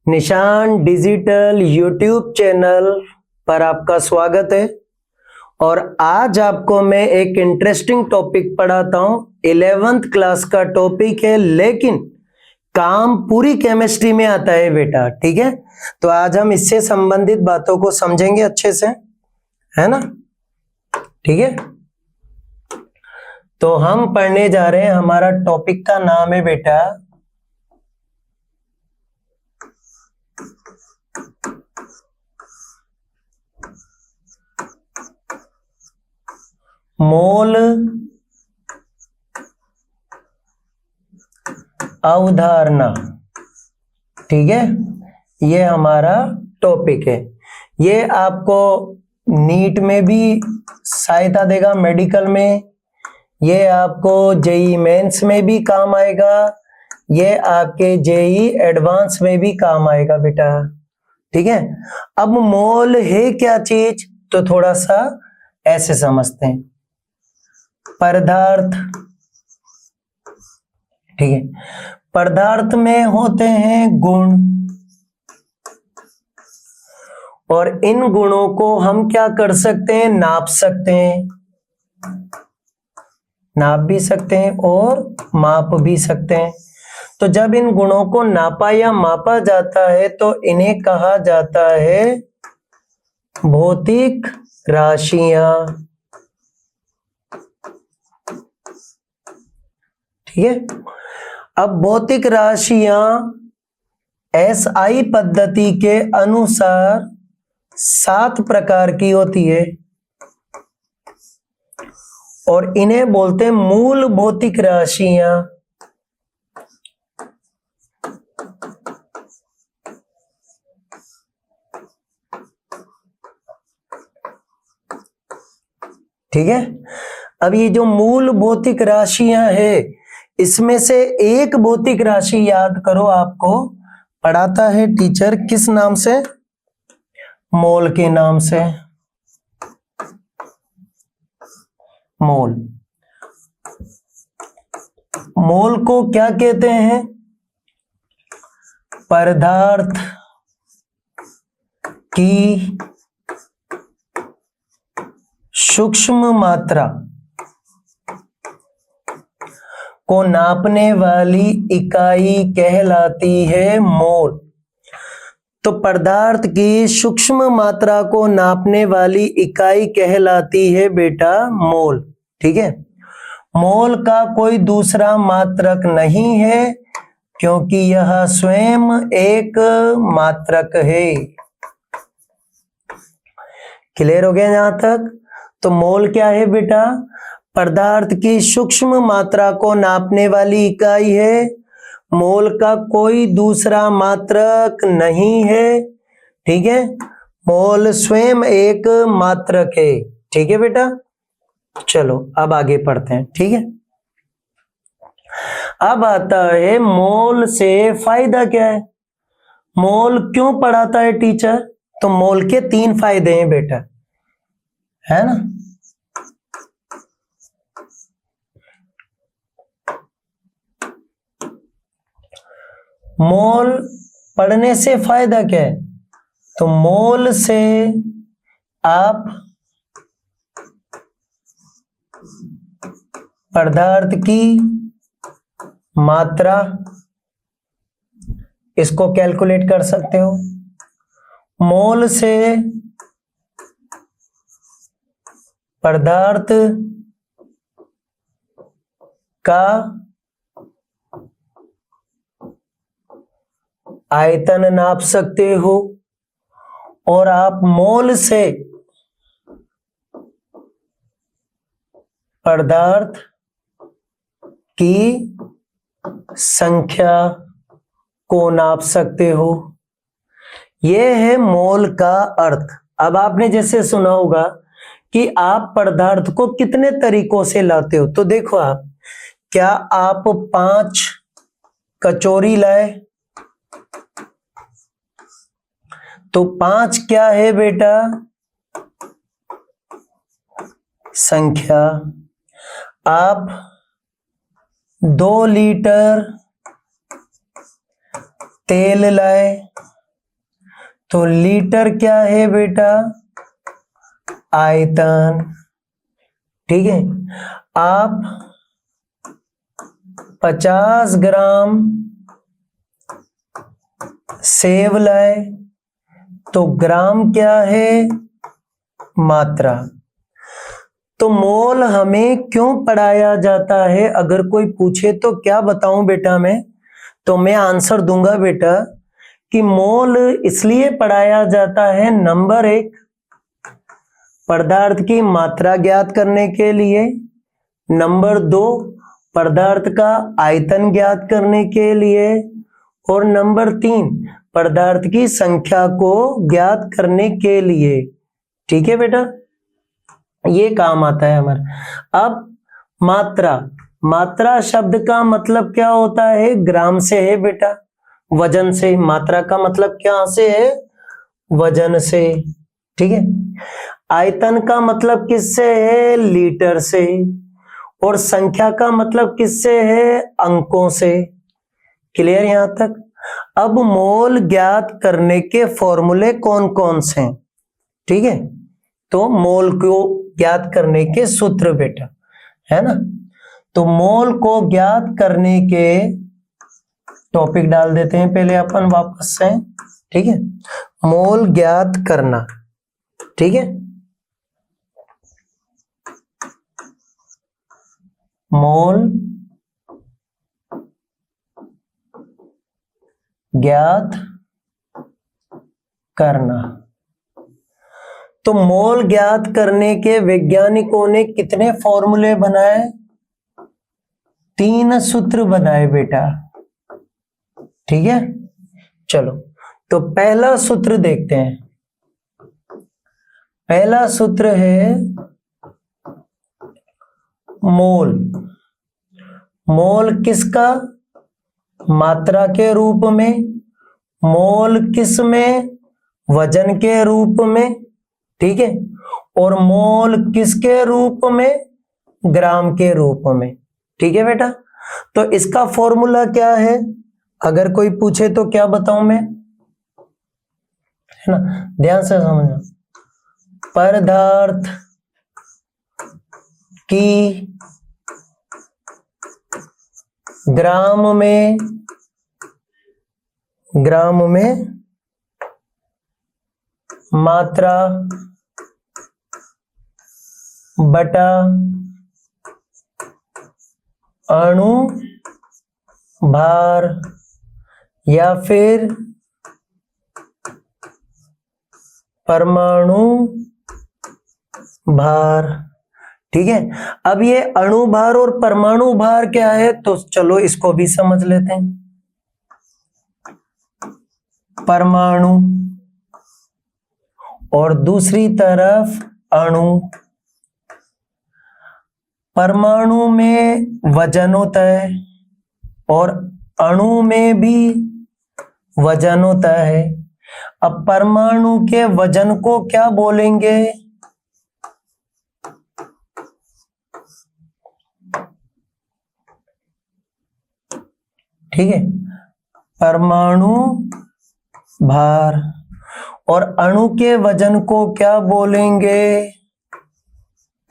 निशान digital YouTube channel पर आपका स्वागत है। और आज आपको मैं एक इंटरेस्टिंग टॉपिक पढ़ाता हूं। 11th क्लास का टॉपिक है, लेकिन काम पूरी केमिस्ट्री में आता है बेटा। ठीक है, तो आज हम इससे संबंधित बातों को समझेंगे अच्छे से, है ना। ठीक है, तो हम पढ़ने जा रहे हैं, हमारा टॉपिक का नाम है बेटा मोल अवधारणा। ठीक है, ये हमारा टॉपिक है। ये आपको नीट में भी सहायता देगा, मेडिकल में। ये आपको जेई मेंस में भी काम आएगा, ये आपके जेई एडवांस में भी काम आएगा बेटा। ठीक है, अब मोल है क्या चीज, तो थोड़ा सा ऐसे समझते हैं। पदार्थ, ठीक है, पदार्थ में होते हैं गुण, और इन गुणों को हम क्या कर सकते हैं, नाप सकते हैं। नाप भी सकते हैं और माप भी सकते हैं। तो जब इन गुणों को नापा या मापा जाता है तो इन्हें कहा जाता है भौतिक राशियां। ठीक है, अब भौतिक राशियां एसआई पद्धति के अनुसार 7 प्रकार की होती है, और इन्हें बोलते हैं मूल भौतिक राशियां। ठीक है, अब ये जो मूल भौतिक राशियां है, इसमें से एक भौतिक राशि याद करो, आपको पढ़ाता है टीचर, किस नाम से, मोल के नाम से। मोल, मोल को क्या कहते हैं, पदार्थ की सूक्ष्म मात्रा को नापने वाली इकाई कहलाती है मोल। तो पदार्थ की सूक्ष्म मात्रा को नापने वाली इकाई कहलाती है बेटा मोल। ठीक है, मोल का कोई दूसरा मात्रक नहीं है, क्योंकि यह स्वयं एक मात्रक है। क्लियर हो गया यहां तक। तो मोल क्या है बेटा, पदार्थ की सूक्ष्म मात्रा को नापने वाली इकाई है। मोल का कोई दूसरा मात्रक नहीं है। ठीक है, मोल स्वयं एक मात्रक है। ठीक है बेटा, चलो अब आगे पढ़ते हैं। ठीक है, अब आता है मोल से फायदा क्या है। मोल क्यों पढ़ाता है टीचर, तो मोल के 3 फायदे हैं बेटा, है ना। मोल पढ़ने से फायदा क्या है, तो मोल से आप पदार्थ की मात्रा इसको कैलकुलेट कर सकते हो। मोल से पदार्थ का आयतन नाप सकते हो, और आप मोल से पदार्थ की संख्या को नाप सकते हो। यह है मोल का अर्थ। अब आपने जैसे सुना होगा कि आप पदार्थ को कितने तरीकों से लाते हो, तो देखो आप, क्या आप 5 कचौरी लाए, तो 5 क्या है बेटा, संख्या। आप 2 लीटर तेल लाए, तो लीटर क्या है बेटा? आयतन। ठीक है, आप 50 ग्राम सेव लाए तो ग्राम क्या है? मात्रा। तो मोल हमें क्यों पढ़ाया जाता है? अगर कोई पूछे तो क्या बताऊं बेटा मैं? तो मैं आंसर दूंगा बेटा कि मोल इसलिए पढ़ाया जाता है, नंबर 1 पदार्थ की मात्रा ज्ञात करने के लिए, नंबर 2 पदार्थ का आयतन ज्ञात करने के लिए, और नंबर 3 पदार्थ की संख्या को ज्ञात करने के लिए। ठीक है बेटा, ये काम आता है हमारा। अब मात्रा, मात्रा शब्द का मतलब क्या होता है? ग्राम से है बेटा, वजन से। मात्रा का मतलब क्या से है? वजन से। ठीक है, आयतन का मतलब किससे है? लीटर से। और संख्या का मतलब किससे है? अंकों से। क्लियर यहां तक? अब मोल ज्ञात करने के फॉर्मूले कौन कौन से हैं? ठीक है, तो मोल को ज्ञात करने के सूत्र बेटा, है ना? तो मोल को ज्ञात करने के टॉपिक डाल देते हैं पहले अपन वापस से। ठीक है, मोल ज्ञात करना। ठीक है, मोल ज्ञात करना। तो मोल ज्ञात करने के वैज्ञानिकों ने कितने फॉर्मूले बनाए? 3 सूत्र बनाए बेटा। ठीक है, चलो तो पहला सूत्र देखते हैं। पहला सूत्र है मोल। मोल किसका? मात्रा के रूप में। मोल किस में? वजन के रूप में। ठीक है, और मोल किसके रूप में? ग्राम के रूप में। ठीक है बेटा, तो इसका फॉर्मूला क्या है? अगर कोई पूछे तो क्या बताऊं मैं, है ना? ध्यान से समझना। पदार्थ की ग्राम में मात्रा बटा अणु भार या फिर परमाणु भार। ठीक है, अब ये अणु भार और परमाणु भार क्या है? तो चलो इसको भी समझ लेते हैं। परमाणु और दूसरी तरफ अणु। परमाणु में वजन होता है और अणु में भी वजन होता है। अब परमाणु के वजन को क्या बोलेंगे? ठीक है, परमाणु भार। और अणु के वजन को क्या बोलेंगे?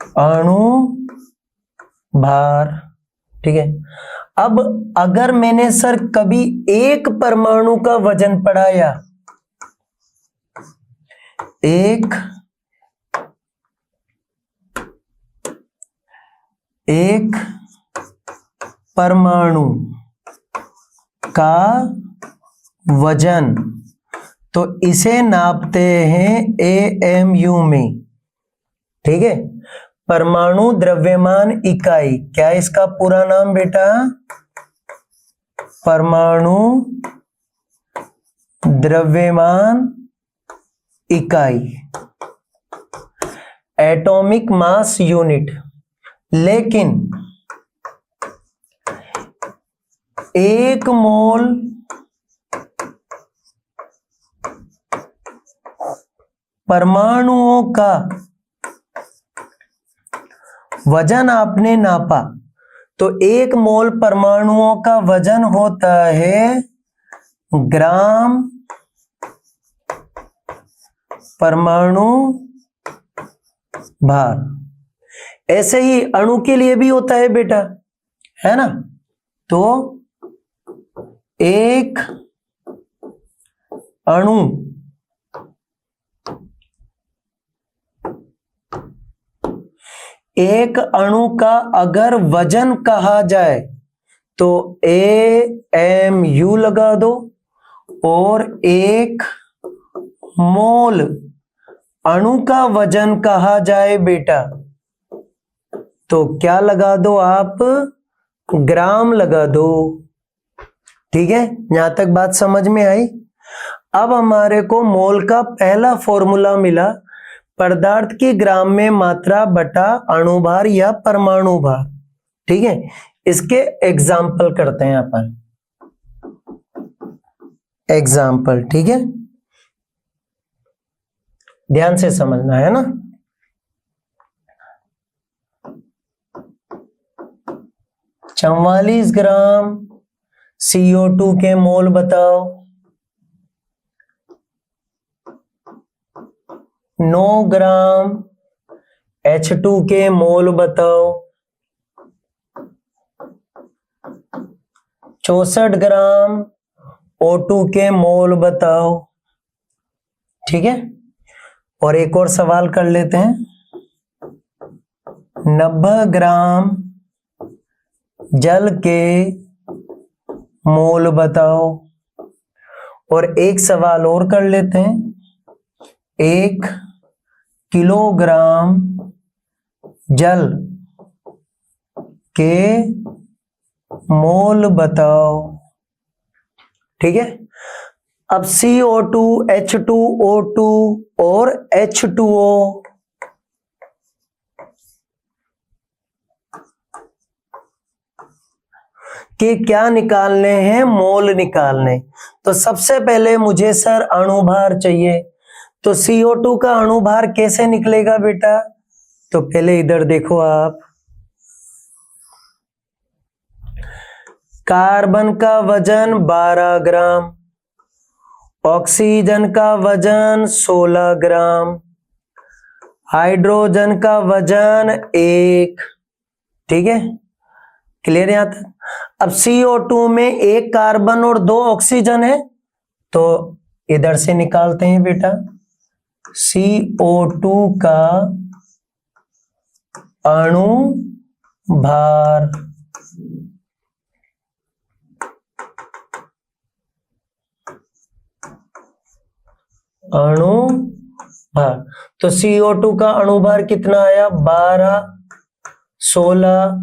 अणु भार। ठीक है, अब अगर मैंने सर कभी एक परमाणु का वजन पढ़ाया, एक परमाणु का वजन, तो इसे नापते हैं AMU में। ठीक है, परमाणु द्रव्यमान इकाई। क्या है इसका पूरा नाम बेटा? परमाणु द्रव्यमान इकाई, एटॉमिक मास यूनिट। लेकिन 1 मोल परमाणुओं का वजन आपने नापा तो 1 मोल परमाणुओं का वजन होता है ग्राम परमाणु भार। ऐसे ही अणु के लिए भी होता है बेटा, है ना। तो एक अणु का अगर वजन कहा जाए तो AMU लगा दो, और एक मोल अणु का वजन कहा जाए बेटा तो क्या लगा दो आप, ग्राम लगा दो। ठीक है, यहां तक बात समझ में आई। अब हमारे को मोल का पहला फॉर्मूला मिला, पदार्थ की ग्राम में मात्रा बटा अणुभार या परमाणु भार। ठीक है, इसके एग्जाम्पल करते हैं अपन, एग्जाम्पल। ठीक है, ध्यान से समझना है ना। 44 ग्राम CO2 के मोल बताओ, 9 ग्राम H2 के मोल बताओ, 64 ग्राम O2 के मोल बताओ। ठीक है, और एक और सवाल कर लेते हैं, 90 ग्राम जल के मोल बताओ। और एक सवाल और कर लेते हैं, 1 किलोग्राम जल के मोल बताओ। ठीक है, अब CO2, H2O2 और H2O के क्या निकालने हैं, मोल निकालने। तो सबसे पहले मुझे सर अणुभार चाहिए, तो CO2 का अणुभार कैसे निकलेगा बेटा, तो पहले इधर देखो आप, कार्बन का वजन 12 ग्राम, ऑक्सीजन का वजन 16 ग्राम, हाइड्रोजन का वजन 1। ठीक है, क्लियर यहां तक। अब CO2 में 1 कार्बन और 2 ऑक्सीजन है, तो इधर से निकालते हैं बेटा, CO2 का अणु भार। अणु भार, तो CO2 का अणु भार कितना आया, 12, 16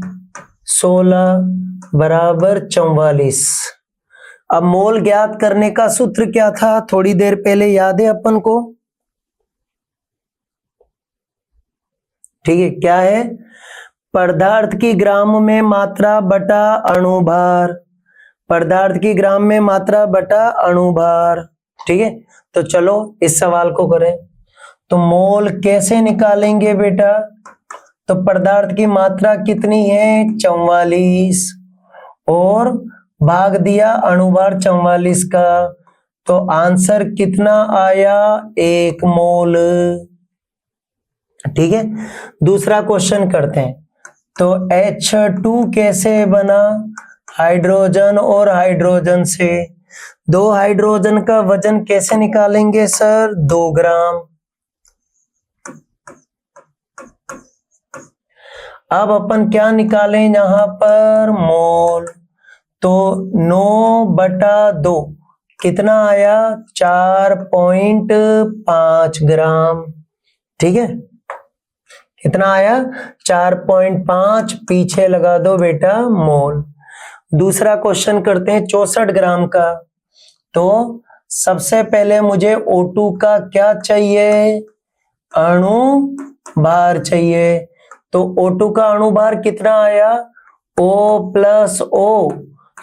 बराबर 44। अब मोल ज्ञात करने का सूत्र क्या था, थोड़ी देर पहले याद है अपन को। ठीक है, क्या है, पदार्थ की ग्राम में मात्रा बटा अणुभार, पदार्थ की ग्राम में मात्रा बटा अणुभार। ठीक है, तो चलो इस सवाल को करें। तो मोल कैसे निकालेंगे बेटा, तो पदार्थ की मात्रा कितनी है, 44, और भाग दिया अणुभार 44 का, तो आंसर कितना आया, 1 मोल। ठीक है, दूसरा क्वेश्चन करते हैं। तो H2 कैसे बना, हाइड्रोजन और हाइड्रोजन से। 2 हाइड्रोजन का वजन कैसे निकालेंगे सर, 2 ग्राम। अब अपन क्या निकालें यहां पर, मोल। तो 9/2 कितना आया, 4.5 ग्राम। ठीक है, कितना आया, 4.5, पीछे लगा दो बेटा मोल। दूसरा क्वेश्चन करते हैं 64 ग्राम का। तो सबसे पहले मुझे O2 का क्या चाहिए, अणु भार चाहिए। तो O2 का अणु भार कितना आया, O + O,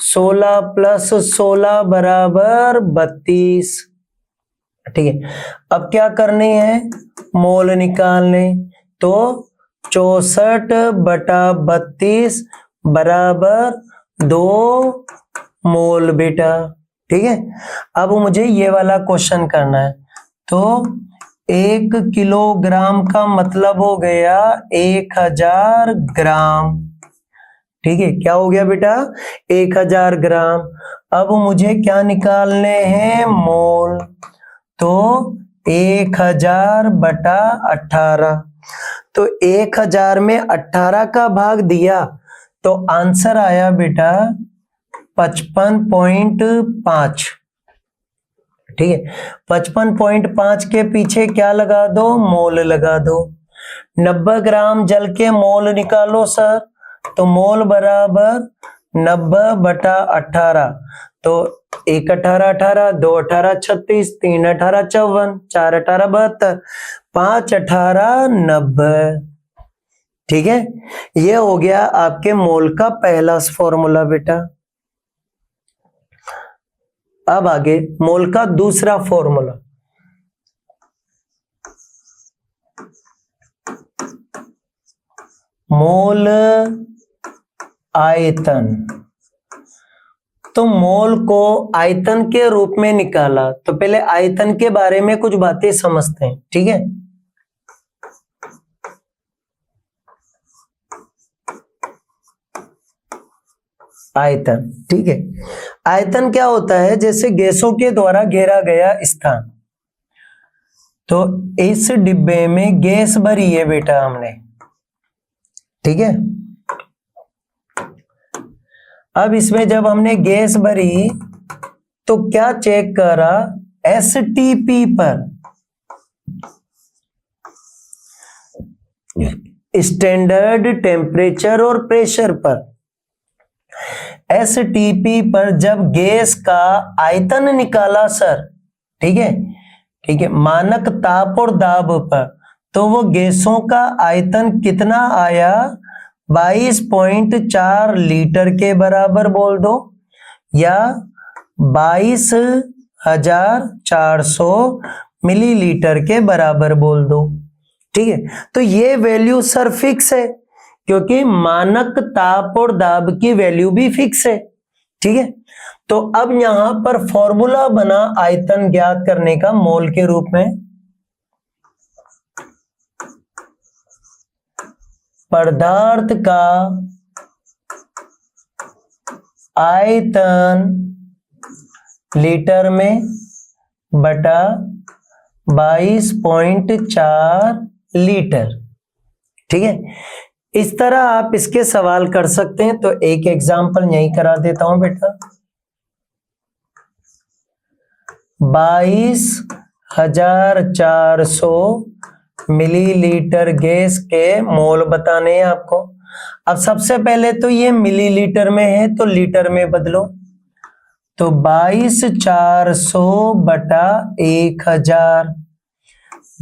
16 + 16 बराबर 32। ठीक है, अब क्या करने हैं, मोल निकालने। तो 64/32 बराबर 2 मोल बेटा। ठीक है, अब मुझे ये वाला क्वेश्चन करना है। तो 1 किलोग्राम का मतलब हो गया 1000 ग्राम। ठीक है, क्या हो गया बेटा? 1000 ग्राम। अब मुझे क्या निकालने हैं? मोल। तो 1000 बटा 18, तो 1000 में 18 का भाग दिया तो आंसर आया बेटा 55.5। ठीक है, 55.5 के पीछे क्या लगा दो? मोल लगा दो। 90 ग्राम जल के मोल निकालो सर, तो मोल बराबर 90 बटा 18, तो 1 18 18, 2 18 36, 3 18 54, 4 18 72, 5 18 90। ठीक है, ये हो गया आपके मोल का पहला फॉर्मूला बेटा। अब आगे मोल का दूसरा फॉर्मूला। मोल आयतन। तो मोल को आयतन के रूप में निकाला, तो पहले आयतन के बारे में कुछ बातें समझते हैं। ठीक है, आयतन। ठीक है, आयतन क्या होता है? जैसे गैसों के द्वारा घेरा गया स्थान। तो इस डिब्बे में गैस भरी है बेटा हमने। ठीक है, अब इसमें जब हमने गैस भरी तो क्या चेक करा? एसटीपी पर, स्टैंडर्ड टेम्परेचर और प्रेशर पर, एसटीपी पर जब गैस का आयतन निकाला सर, ठीक है, ठीक है, मानक ताप और दाब पर, तो वो गैसों का आयतन कितना आया? 22.4 लीटर के बराबर बोल दो, या 22,400 मिलीलीटर के बराबर बोल दो। ठीक है, तो ये वैल्यू सर फिक्स है, क्योंकि मानक ताप और दाब की वैल्यू भी फिक्स है। ठीक है, तो अब यहां पर फॉर्मूला बना आयतन ज्ञात करने का मोल के रूप में। पदार्थ का आयतन लीटर में बटा 22.4 लीटर। ठीक है, इस तरह आप इसके सवाल कर सकते हैं। तो एक एग्जांपल यही करा देता हूं बेटा। 22,400 मिलीलीटर गैस के मोल बताने हैं आपको। अब सबसे पहले तो ये मिलीलीटर में है, तो लीटर में बदलो, तो 22,400 बटा 1000,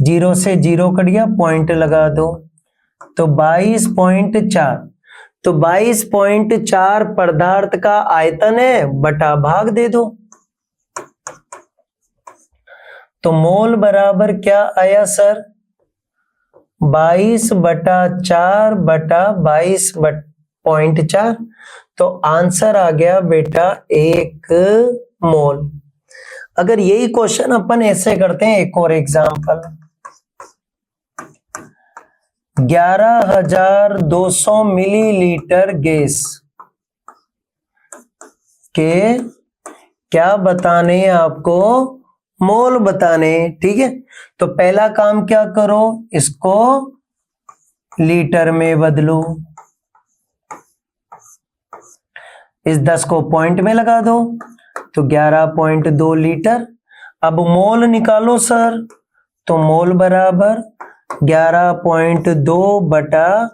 0 से 0 कट गया, पॉइंट लगा दो, तो 22.4, तो 22.4 पदार्थ का आयतन है, बटा भाग दे दो, तो मोल बराबर क्या आया सर? 22 बटा 4 बटा 22.4, तो आंसर आ गया बेटा 1 मोल। अगर यही क्वेश्चन अपन ऐसे करते हैं, एक और एग्जांपल, 11,200 मिलीलीटर गैस के क्या बताने हैं आपको? मोल बताने। ठीक है, तो पहला काम क्या करो? इसको लीटर में बदलो, इस 10 को पॉइंट में लगा दो, तो 11.2 लीटर। अब मोल निकालो सर, तो मोल बराबर 11.2 बटा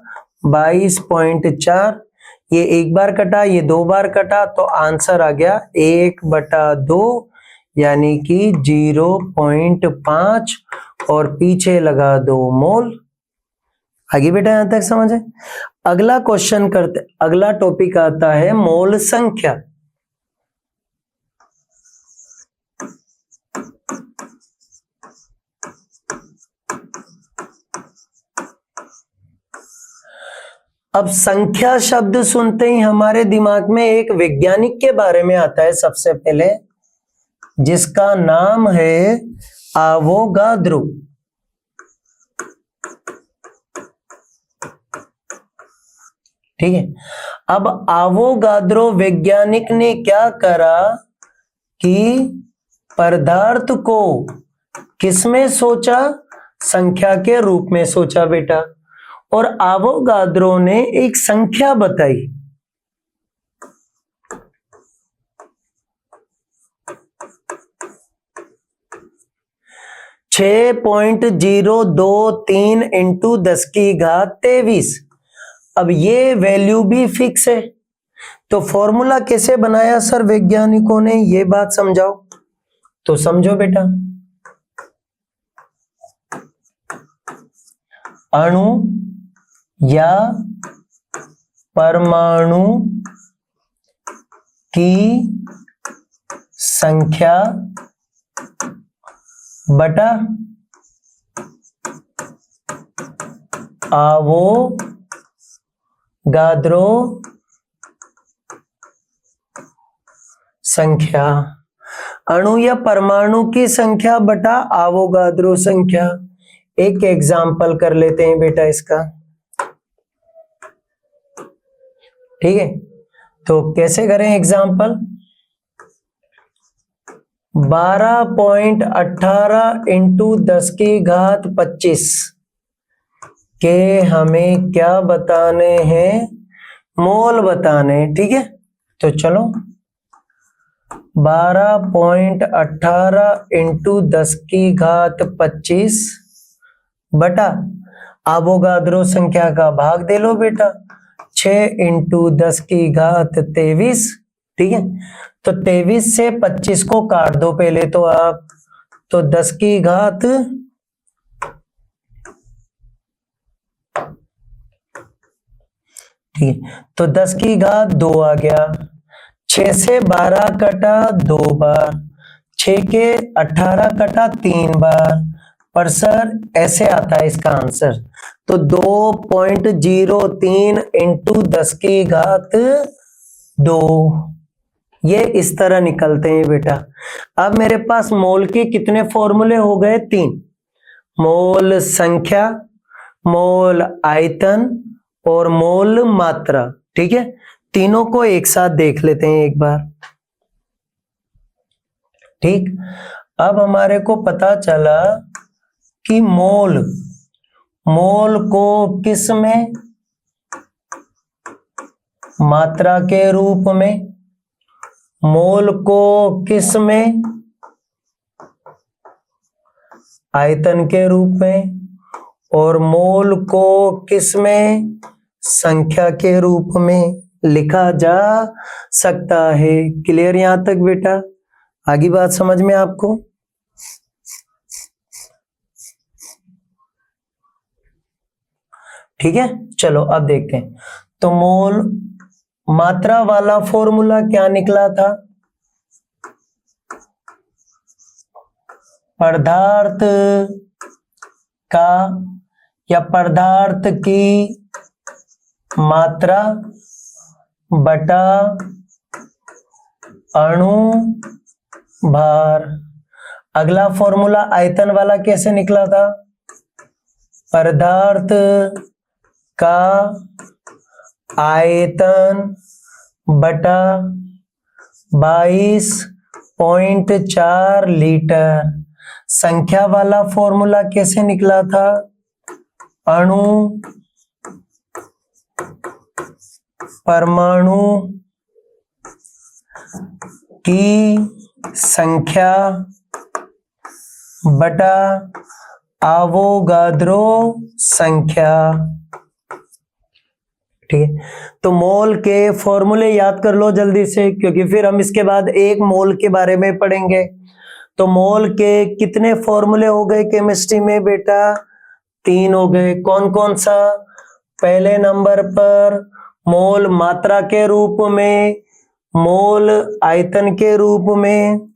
22.4, ये एक बार कटा, ये 2 बार कटा, तो आंसर आ गया 1/2, यानी कि 0.5, और पीछे लगा दो मोल। आगे बेटा यहां तक समझ है? अगला क्वेश्चन करते, अगला टॉपिक आता है मोल संख्या। अब संख्या शब्द सुनते ही हमारे दिमाग में एक वैज्ञानिक के बारे में आता है सबसे पहले, जिसका नाम है आवोगाद्रो। ठीक है। अब आवोगाद्रो वैज्ञानिक ने क्या करा कि पदार्थ को किसमें सोचा, संख्या के रूप में सोचा बेटा, और आवोगाद्रो ने एक संख्या बताई। छह 0.023 इंटू 10⁻23। अब ये वैल्यू भी फिक्स है, तो फॉर्मूला कैसे बनाया सर वैज्ञानिकों ने, ये बात समझाओ। तो समझो बेटा, अणु या परमाणु की संख्या बटा आवोगाद्रो संख्या। अणु या परमाणु की संख्या बटा आवोगाद्रो संख्या। एक एग्जाम्पल कर लेते हैं बेटा इसका, ठीक है। तो कैसे करें एग्जाम्पल, 12.18 इंटू 10⁻25 के हमें क्या बताने हैं, मोल बताने हैं, ठीक है। तो चलो 12.18 इंटू 10⁻25 बटा आवोगाद्रो संख्या का भाग दे लो बेटा, 6 इंटू 10⁻23, ठीक है। तो 23 से 25 को काट दो पहले तो आप, तो 10 की घात ठीक है, तो 10 की घात 2 आ गया। 6 से 12 कटा 2 बार, 6 के 18 कटा 3 बार, पर सर ऐसे आता है इसका आंसर। तो 2.03 इंटू 10 की घात 2, ये इस तरह निकलते हैं बेटा। अब मेरे पास मोल के कितने फॉर्मूले हो गए, 3। मोल संख्या, मोल आयतन और मोल मात्रा, ठीक है। तीनों को एक साथ देख लेते हैं एक बार, ठीक। अब हमारे को पता चला कि मोल को किस में, मात्रा के रूप में, मोल को किस में, आयतन के रूप में, और मोल को किस में, संख्या के रूप में लिखा जा सकता है। क्लियर यहां तक बेटा, आगे बात समझ में आपको। ठीक है, चलो अब देखते हैं। तो मोल मात्रा वाला फॉर्मूला क्या निकला था, पदार्थ का या पदार्थ की मात्रा बटा अणु भार। अगला फॉर्मूला आयतन वाला कैसे निकला था, पदार्थ का आयतन बटा 22.4 लीटर। संख्या वाला फॉर्मूला कैसे निकला था, अणु परमाणु की संख्या बटा आवोगाद्रो संख्या। ठीक है, तो मोल के फॉर्मूले याद कर लो जल्दी से, क्योंकि फिर हम इसके बाद एक मोल के बारे में पढ़ेंगे। तो मोल के कितने फॉर्मूले हो गए केमिस्ट्री में बेटा, 3 हो गए। कौन कौन सा, पहले नंबर पर मोल मात्रा के रूप में, मोल आयतन के रूप में,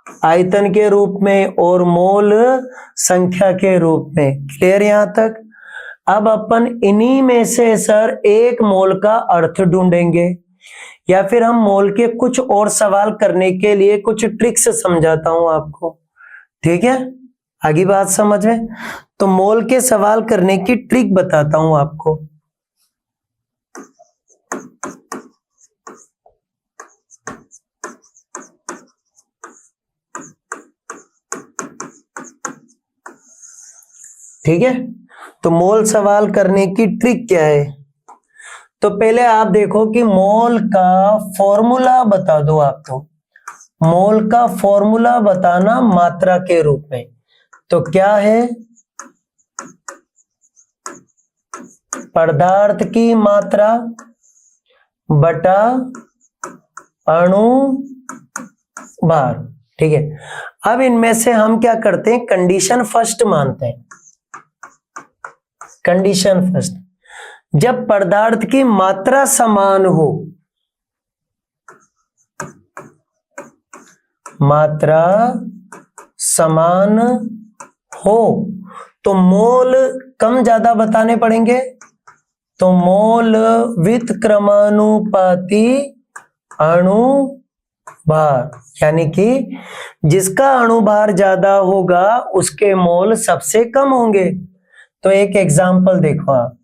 आयतन के रूप में, और मोल संख्या के रूप में। क्लियर यहां तक। अब अपन इन्हीं में से सर एक मोल का अर्थ ढूंढेंगे, या फिर हम मोल के कुछ और सवाल करने के लिए कुछ ट्रिक्स समझाता हूं आपको। ठीक है, आगे बात समझ में? तो मोल के सवाल करने की ट्रिक बताता हूं आपको। ठीक है, तो मोल सवाल करने की ट्रिक क्या है? तो पहले आप देखो कि मोल का फॉर्मूला बता दो आपको। मोल का फॉर्मूला बताना मात्रा के रूप में। तो क्या है? पदार्थ की मात्रा बटा अणु भार। ठीक है, अब इनमें से हम क्या करते हैं, कंडीशन फर्स्ट मानते हैं। कंडीशन फर्स्ट, जब पदार्थ की मात्रा समान हो, मात्रा समान हो तो मोल कम ज्यादा बताने पड़ेंगे। तो मोल व्युत्क्रमानुपाती अणु भार, यानी कि जिसका अणु भार ज्यादा होगा उसके मोल सबसे कम होंगे। तो एक एग्जांपल देखो आप,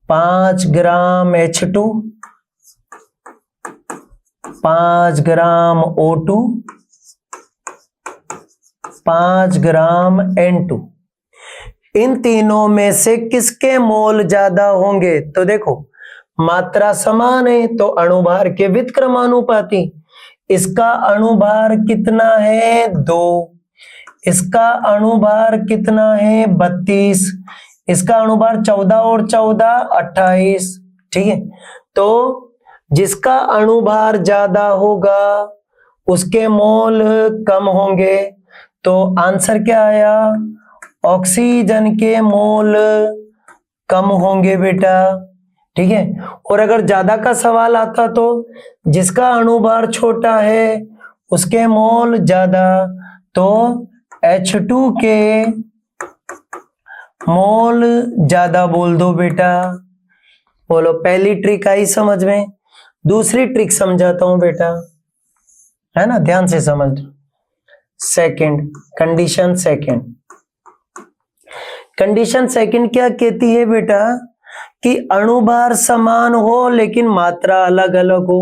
5 ग्राम H2, 5 ग्राम O2, 5 ग्राम N2, इन तीनों में से किसके मोल ज्यादा होंगे? तो देखो मात्रा समान है तो अणुभार के व्युत्क्रमानुपाती। इसका अणुभार कितना है? 2। इसका अणुभार कितना है? 32। इसका अणुभार 14 और 14 28। ठीक है, तो जिसका अणुभार ज्यादा होगा उसके मोल कम होंगे। तो आंसर क्या आया? ऑक्सीजन के मोल कम होंगे बेटा। ठीक है, और अगर ज्यादा का सवाल आता तो जिसका अणुभार छोटा है उसके मोल ज्यादा, तो H2 के मोल ज्यादा बोल दो बेटा। बोलो, पहली ट्रिक आई समझ में? दूसरी ट्रिक समझाता हूं बेटा, है ना, ध्यान से समझ। Second, condition second. Condition second क्या कहती है बेटा? कि अणुभार समान हो लेकिन मात्रा अलग अलग हो।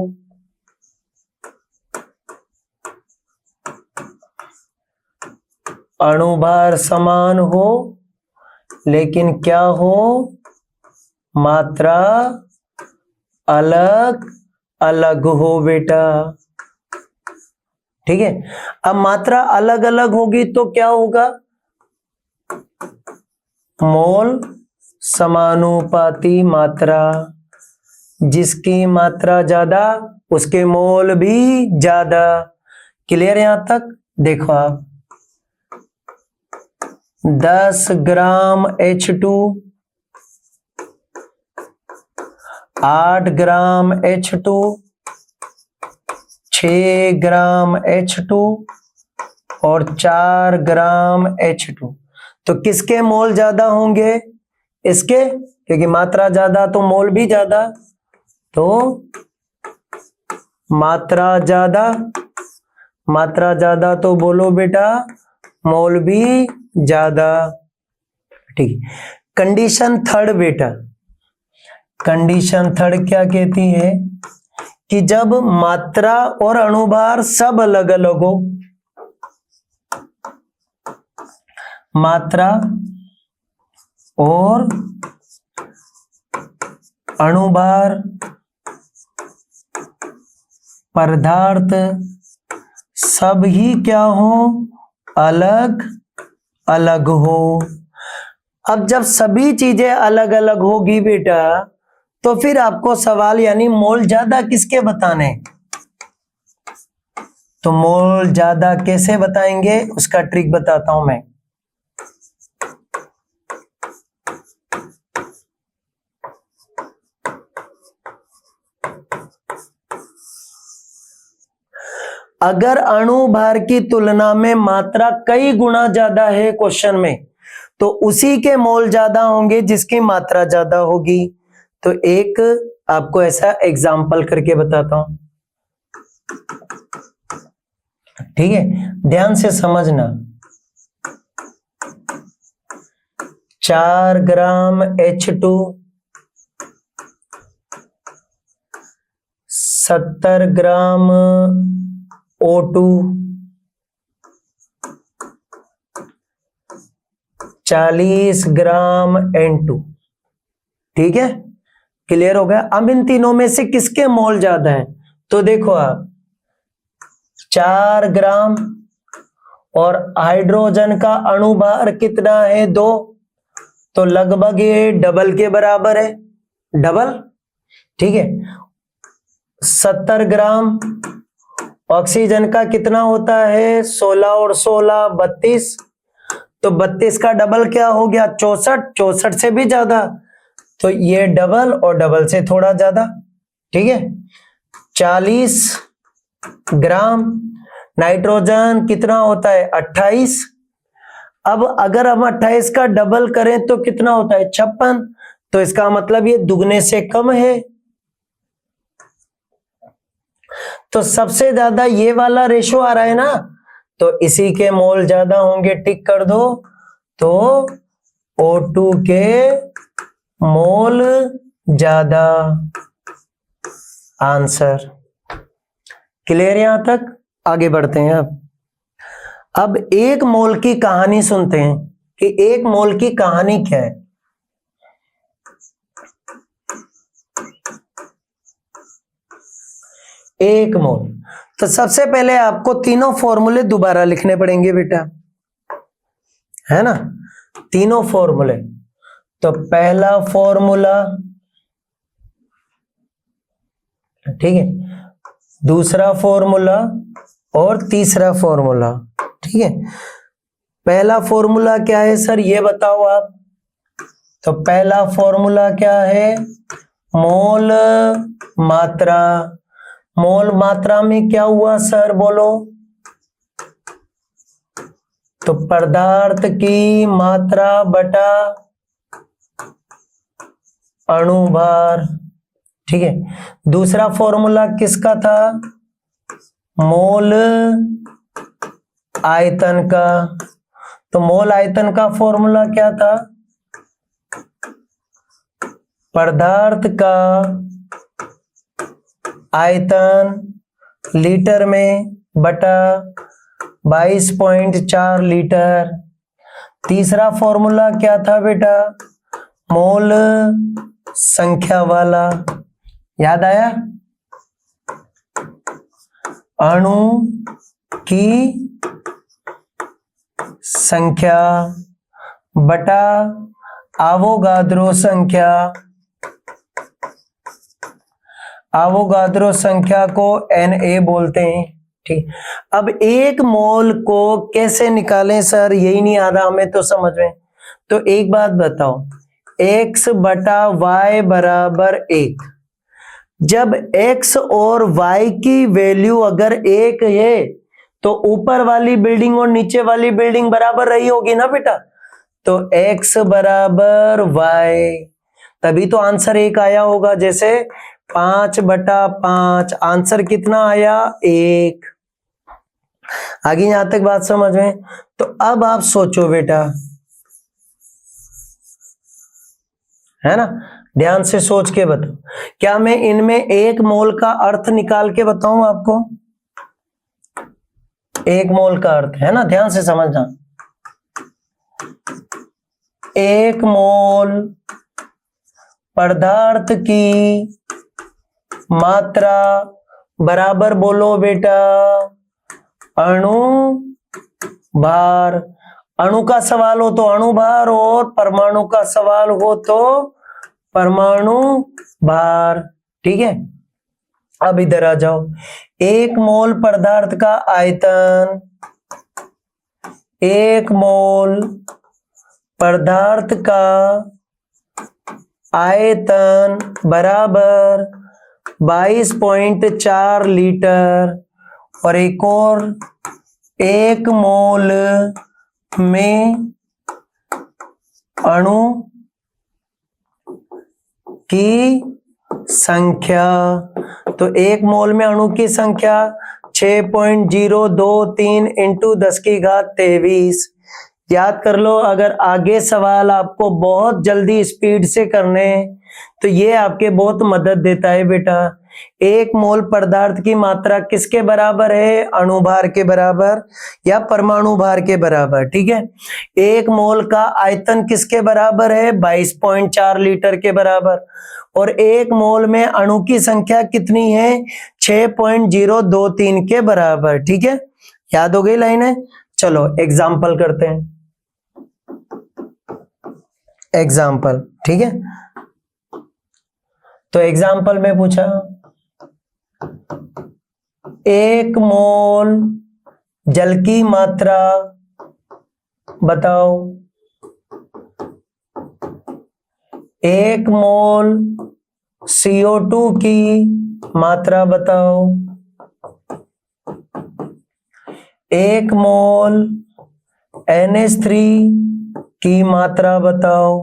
अणुभार समान हो लेकिन क्या हो? मात्रा अलग अलग हो बेटा। ठीक है, अब मात्रा अलग अलग होगी तो क्या होगा? मोल समानुपाती मात्रा। जिसकी मात्रा ज्यादा उसके मोल भी ज्यादा। क्लियर यहां तक? देखो आप, 10 ग्राम H2, 8 ग्राम H2, 6 ग्राम H2 और 4 ग्राम H2। तो किसके मोल ज्यादा होंगे? इसके, क्योंकि मात्रा ज्यादा तो मोल भी ज्यादा। तो मात्रा ज्यादा, मात्रा ज्यादा तो बोलो बेटा मोल भी ज्यादा। ठीक, कंडीशन थर्ड बेटा। कंडीशन थर्ड क्या कहती है? कि जब मात्रा और अणुभार सब अलग अलग हो, मात्रा और अणुभार पदार्थ सब ही क्या हो? अलग अलग हो। अब जब सभी चीजें अलग अलग होगी बेटा तो फिर आपको सवाल यानी मोल ज्यादा किसके बताने? तो मोल ज्यादा कैसे बताएंगे उसका ट्रिक बताता हूं मैं। अगर अणु भार की तुलना में मात्रा कई गुना ज्यादा है क्वेश्चन में, तो उसी के मोल ज्यादा होंगे जिसकी मात्रा ज्यादा होगी। तो एक आपको ऐसा एग्जाम्पल करके बताता हूं। ठीक है, ध्यान से समझना। 4 ग्राम H2, 70 ग्राम O2, 40 ग्राम N2। ठीक है, क्लियर हो गया। अब इन तीनों में से किसके मोल ज्यादा हैं? तो देखो आप, 4 ग्राम और हाइड्रोजन का अणुभार कितना है? 2, तो लगभग ये डबल के बराबर है, डबल। ठीक है, 70 ग्राम ऑक्सीजन का कितना होता है? 16 और 16 32, तो 32 का डबल क्या हो गया? 64, 64 से भी ज्यादा, तो ये डबल और डबल से थोड़ा ज्यादा। ठीक है, 40 ग्राम नाइट्रोजन कितना होता है? 28। अब अगर हम 28 का डबल करें तो कितना होता है? 56, तो इसका मतलब ये दुगने से कम है। तो सबसे ज्यादा ये वाला रेशो आ रहा है ना, तो इसी के मोल ज्यादा होंगे, टिक कर दो। तो O2 के मोल ज्यादा, आंसर। क्लियर यहां तक? आगे बढ़ते हैं। अब एक मोल की कहानी सुनते हैं कि एक मोल की कहानी क्या है। एक मोल, तो सबसे पहले आपको तीनों फॉर्मूले दोबारा लिखने पड़ेंगे बेटा, है ना? तीनों फॉर्मूले। तो पहला फॉर्मूला, ठीक है, दूसरा फॉर्मूला और तीसरा फॉर्मूला। ठीक है, पहला फॉर्मूला क्या है सर, ये बताओ आप। तो पहला फॉर्मूला क्या है? मोल मात्रा। मोल मात्रा में क्या हुआ सर, बोलो? तो पदार्थ की मात्रा बटा अणुभार। ठीक है, दूसरा फॉर्मूला किसका था? मोल आयतन का। तो मोल आयतन का फॉर्मूला क्या था? पदार्थ का आयतन लीटर में बटा 22.4 लीटर। तीसरा फॉर्मूला क्या था बेटा? मोल संख्या वाला, याद आया? अणु की संख्या बटा आवोगाद्रो संख्या। आवोगाद्रो संख्या को Na बोलते हैं। ठीक, अब एक मोल को कैसे निकालें सर, यही नहीं आ रहा हमें तो समझ में। तो एक बात बताओ, x बटा y बराबर 1। जब x और y की वैल्यू अगर 1 है तो ऊपर वाली बिल्डिंग और नीचे वाली बिल्डिंग बराबर रही होगी ना बेटा। तो x बराबर y, तभी तो आंसर 1 आया होगा। जैसे 5/5, आंसर कितना आया? 1। आगे यहां तक बात समझ में? तो अब आप सोचो बेटा, है ना? ध्यान से सोच के बताओ, क्या मैं इनमें एक मोल का अर्थ निकाल के बताऊं आपको? एक मोल का अर्थ, है ना? ध्यान से समझना। एक मोल पदार्थ की मात्रा बराबर, बोलो बेटा, अणु भार। अणु का सवाल हो तो अणु भार, और परमाणु का सवाल हो तो परमाणु भार। ठीक है, अब इधर आ जाओ। एक मोल पदार्थ का आयतन, एक मोल पदार्थ का आयतन बराबर 22.4 लीटर, और एक और, एक मोल में अणु की संख्या। तो एक मोल में अणु की संख्या 6.023 इंटू 10⁻23। याद कर लो, अगर आगे सवाल आपको बहुत जल्दी स्पीड से करने तो ये आपके बहुत मदद देता है बेटा। 1 मोल पदार्थ की मात्रा किसके बराबर है? अणुभार के बराबर या परमाणु भार के बराबर। ठीक है, 1 मोल का आयतन किसके बराबर है? 22.4 लीटर के बराबर। और 1 मोल में अणु की संख्या कितनी है? 6.023 के बराबर। ठीक है, याद हो गई लाइन है। चलो एग्जाम्पल करते हैं, एग्जाम्पल। ठीक है, तो एग्जाम्पल में पूछा 1 मोल जल की मात्रा बताओ। 1 मोल CO2 की मात्रा बताओ। 1 मोल NH3 की मात्रा बताओ।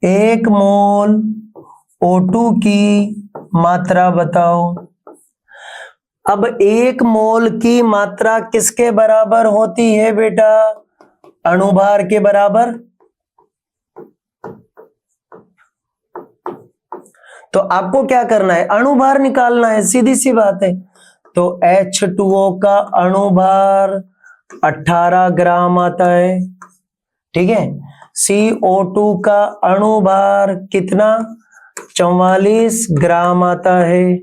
1 मोल O2 की मात्रा बताओ। अब 1 मोल की मात्रा किसके बराबर होती है बेटा? अणुभार के बराबर। तो आपको क्या करना है? अणुभार निकालना है, सीधी सी बात है। तो H2O का अणुभार 18 ग्राम आता है। ठीक है, CO2 का अणुभार कितना? 44 ग्राम आता है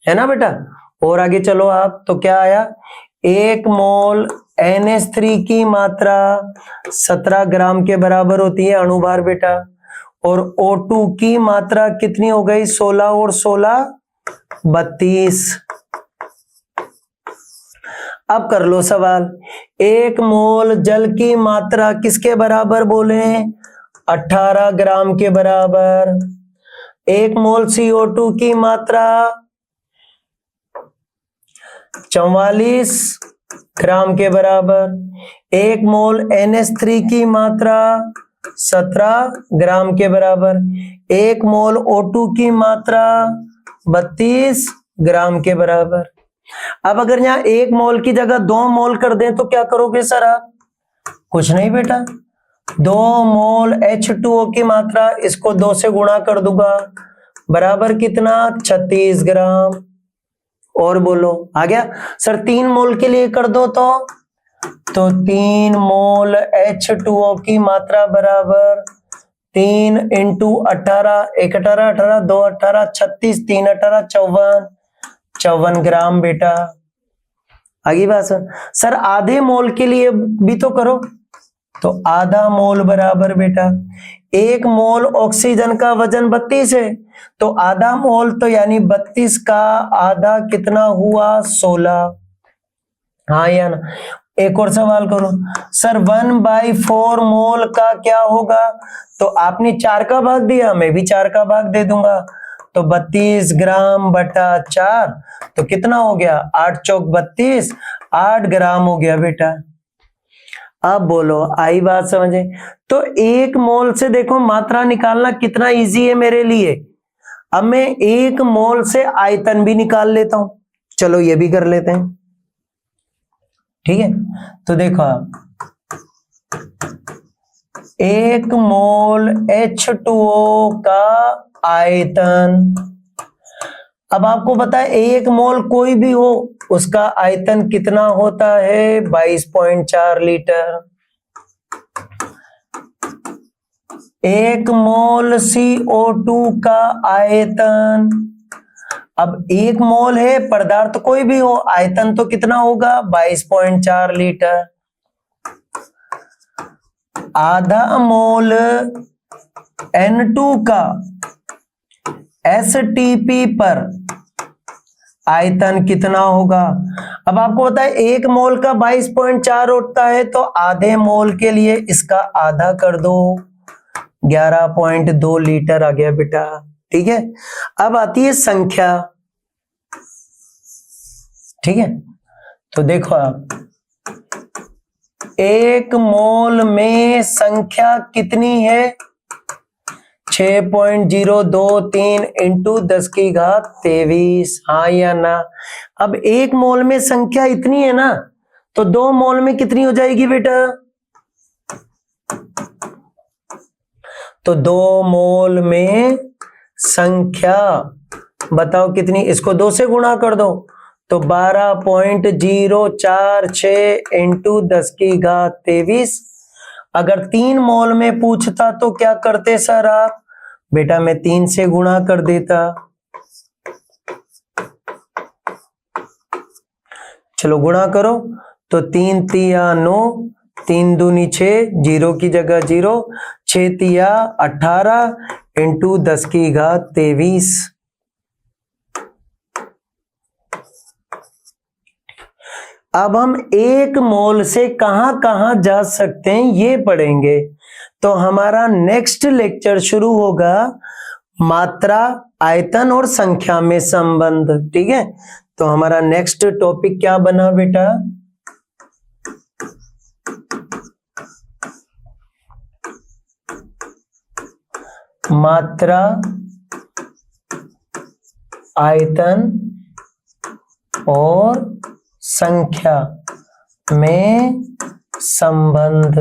ना बेटा। और आगे चलो आप, तो क्या आया? 1 मोल NH3 की मात्रा 17 ग्राम के बराबर होती है अणुभार बेटा। और O2 की मात्रा कितनी हो गई? 16 और 16 32। अब कर लो सवाल। 1 मोल जल की मात्रा किसके बराबर बोले? 18 ग्राम के बराबर। 1 मोल CO2 की मात्रा 44 ग्राम के बराबर। 1 मोल NH3 की मात्रा 17 ग्राम के बराबर। 1 मोल O2 की मात्रा 32 ग्राम के बराबर। अब अगर यहाँ 1 मोल की जगह 2 मोल कर दें तो क्या करोगे सर आप? कुछ नहीं बेटा, 2 मोल H2O की मात्रा, इसको 2 से गुणा कर दूंगा, बराबर कितना? 36 ग्राम। और बोलो, आ गया सर? 3 मोल के लिए कर दो तो 3 मोल H2O की मात्रा बराबर 3 इंटू 18, 1 18 18 2 18 36 3 18 54 ग्राम बेटा। आगे बात सर आधे मोल के लिए भी तो करो। तो आधा मोल बराबर बेटा, 1 मोल ऑक्सीजन का वजन 32 है, तो आधा मोल तो यानी 32 का आधा कितना हुआ? 16। हाँ या ना? एक और सवाल करो सर, 1/4 मोल का क्या होगा? तो आपने 4 का भाग दिया, मैं भी 4 का भाग दे दूंगा। तो 32 ग्राम बटा 4, तो कितना हो गया? 8 चौक 32, 8 ग्राम हो गया बेटा। अब बोलो, आई बात समझे? तो 1 मोल से देखो मात्रा निकालना कितना इजी है मेरे लिए। अब मैं 1 मोल से आयतन भी निकाल लेता हूं, चलो ये भी कर लेते हैं। ठीक है, तो देखो आप, 1 मोल H2O का आयतन, अब आपको पता है 1 मोल कोई भी हो उसका आयतन कितना होता है? 22.4 लीटर। 1 मोल CO2 का आयतन, अब 1 मोल है, पदार्थ कोई भी हो, आयतन तो कितना होगा? 22.4 लीटर। आधा मोल N2 का STP पर आयतन कितना होगा? अब आपको पता है 1 मोल का 22.4 होता है, तो आधे मोल के लिए इसका आधा कर दो, 11.2 लीटर आ गया बेटा। ठीक है, अब आती है संख्या। ठीक है, तो देखो आप, 1 मोल में संख्या कितनी है? 6.023 इंटू 10⁻23। हाँ या ना? अब 1 मोल में संख्या इतनी है ना, तो 2 मोल में कितनी हो जाएगी बेटा? तो 2 मोल में संख्या बताओ कितनी, इसको 2 से गुणा कर दो तो 12.046 इंटू 10⁻23। अगर 3 मोल में पूछता तो क्या करते सर आप? बेटा मैं 3 से गुणा कर देता। चलो गुणा करो तो 3 तिया 9, 3 दूनी 6, 0 की जगह 0, 6 तिया 18 इंटू 10⁻23। अब हम 1 मोल से कहां कहां जा सकते हैं ये पढ़ेंगे। तो हमारा नेक्स्ट लेक्चर शुरू होगा मात्रा, आयतन और संख्या में संबंध। ठीक है, तो हमारा नेक्स्ट टॉपिक क्या बना बेटा? मात्रा, आयतन और संख्या में संबंध।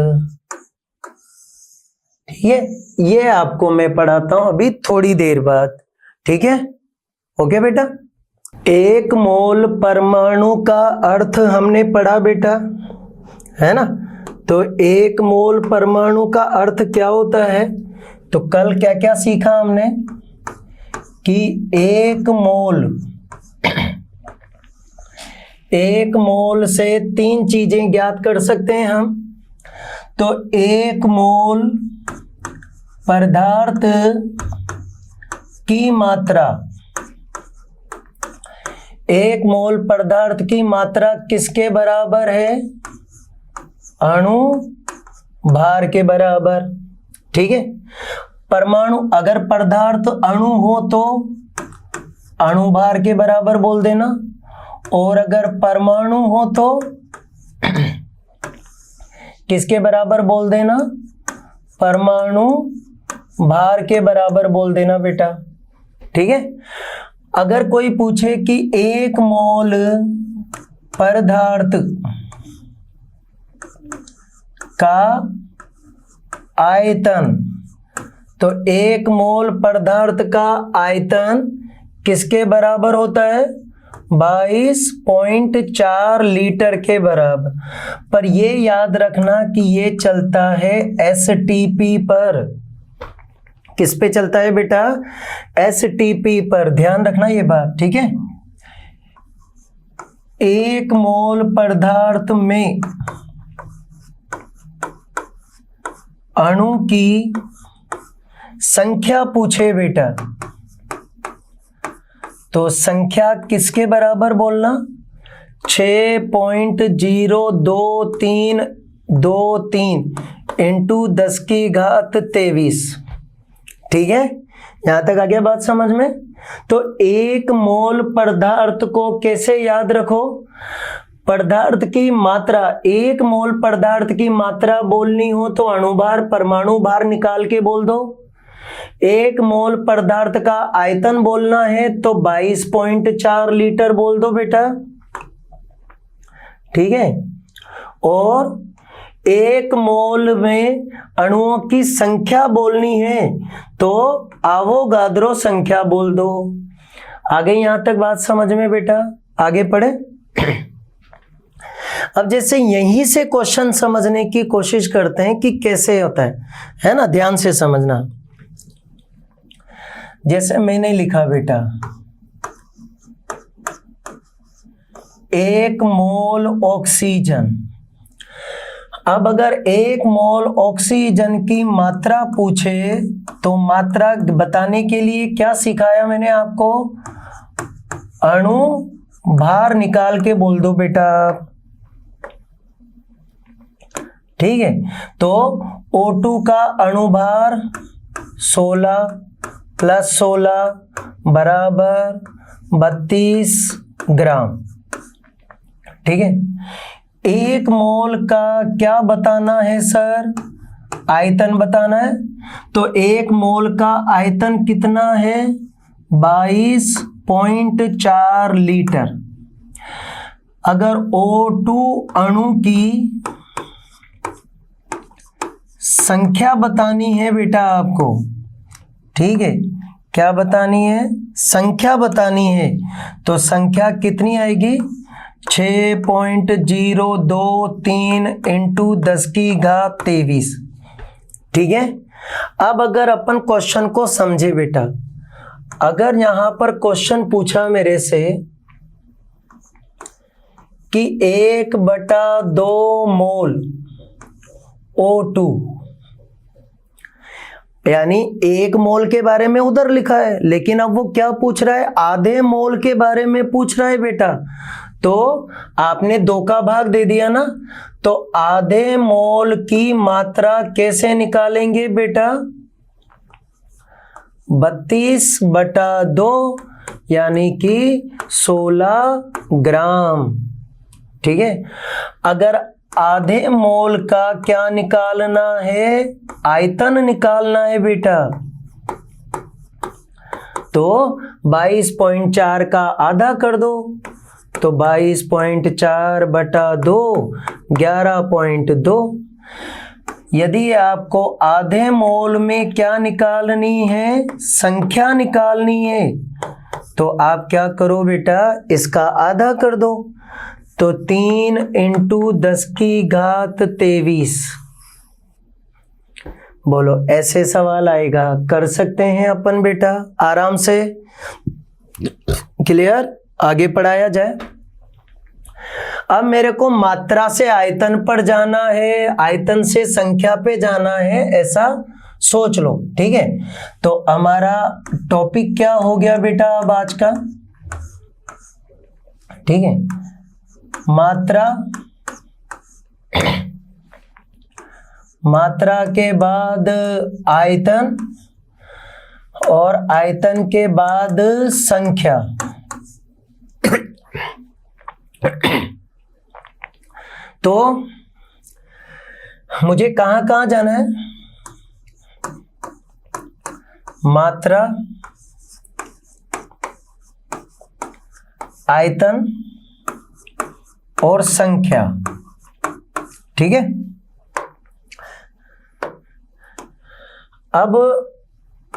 ठीक है, ये आपको मैं पढ़ाता हूं अभी थोड़ी देर बाद। ठीक है, ओके बेटा। 1 मोल परमाणु का अर्थ हमने पढ़ा बेटा, है ना? तो 1 मोल परमाणु का अर्थ क्या होता है? तो कल क्या क्या सीखा हमने कि 1 मोल से 3 चीजें ज्ञात कर सकते हैं हम। तो 1 मोल पदार्थ की मात्रा, 1 मोल पदार्थ की मात्रा किसके बराबर है? अणु भार के बराबर। ठीक है, परमाणु, अगर पदार्थ अणु हो तो अणु भार के बराबर बोल देना, और अगर परमाणु हो तो किसके बराबर बोल देना? परमाणु भार के बराबर बोल देना बेटा। ठीक है, अगर कोई पूछे कि 1 मोल पदार्थ का आयतन, तो 1 मोल पदार्थ का आयतन किसके बराबर होता है? 22.4 लीटर के बराबर। पर ये याद रखना कि ये चलता है एसटीपी पर। किस पे चलता है बेटा? एसटीपी पर। ध्यान रखना ये बात, ठीक है। 1 मोल पदार्थ में अणु की संख्या पूछे बेटा, तो संख्या किसके बराबर बोलना? 6.02323 इंटू 10⁻23। ठीक है, यहां तक आ गया बात समझ में? तो 1 मोल पदार्थ को कैसे याद रखो? पदार्थ की मात्रा, 1 मोल पदार्थ की मात्रा बोलनी हो तो अणुभार परमाणु भार निकाल के बोल दो। 1 मोल पदार्थ का आयतन बोलना है तो 22.4 लीटर बोल दो बेटा। ठीक है, और 1 मोल में अणुओं की संख्या बोलनी है तो आवोगाद्रो संख्या बोल दो। आगे यहां तक बात समझ में बेटा? आगे पढ़े। अब जैसे यहीं से क्वेश्चन समझने की कोशिश करते हैं कि कैसे होता है ना? ध्यान से समझना। जैसे मैंने लिखा बेटा 1 मोल ऑक्सीजन। अब अगर 1 मोल ऑक्सीजन की मात्रा पूछे तो मात्रा बताने के लिए क्या सिखाया मैंने आपको? अणु भार निकाल के बोल दो बेटा। ठीक है, तो O2 का अणुभार 16 प्लस 16 बराबर 32 ग्राम। ठीक है, 1 मोल का क्या बताना है सर? आयतन बताना है। तो 1 मोल का आयतन कितना है? 22.4 लीटर। अगर O2 अणु की संख्या बतानी है बेटा आपको, ठीक है, क्या बतानी है? संख्या बतानी है। तो संख्या कितनी आएगी? 6.023 इंटू 10⁻23। ठीक है। अब अगर अपन क्वेश्चन को समझे बेटा, अगर यहां पर क्वेश्चन पूछा मेरे से कि 1/2 मोल O2, यानी 1 मोल के बारे में उधर लिखा है, लेकिन अब वो क्या पूछ रहा है? आधे मोल के बारे में पूछ रहा है बेटा। तो आपने 2 का भाग दे दिया ना, तो आधे मोल की मात्रा कैसे निकालेंगे बेटा? 32/2 यानी कि 16 ग्राम। ठीक है। अगर आधे मोल का क्या निकालना है? आयतन निकालना है बेटा। तो 22.4 का आधा कर दो, तो 22.4/2 11.2। यदि आपको आधे मोल में क्या निकालनी है? संख्या निकालनी है, तो आप क्या करो बेटा? इसका आधा कर दो, तो 3 इंटू 10⁻23। बोलो, ऐसे सवाल आएगा, कर सकते हैं अपन बेटा आराम से। क्लियर? आगे पढ़ाया जाए। अब मेरे को मात्रा से आयतन पर जाना है, आयतन से संख्या पे जाना है, ऐसा सोच लो। ठीक है। तो हमारा टॉपिक क्या हो गया बेटा अब आज का? ठीक है, मात्रा, मात्रा के बाद आयतन और आयतन के बाद संख्या। तो मुझे कहां कहां जाना है? मात्रा, आयतन और संख्या। ठीक है। अब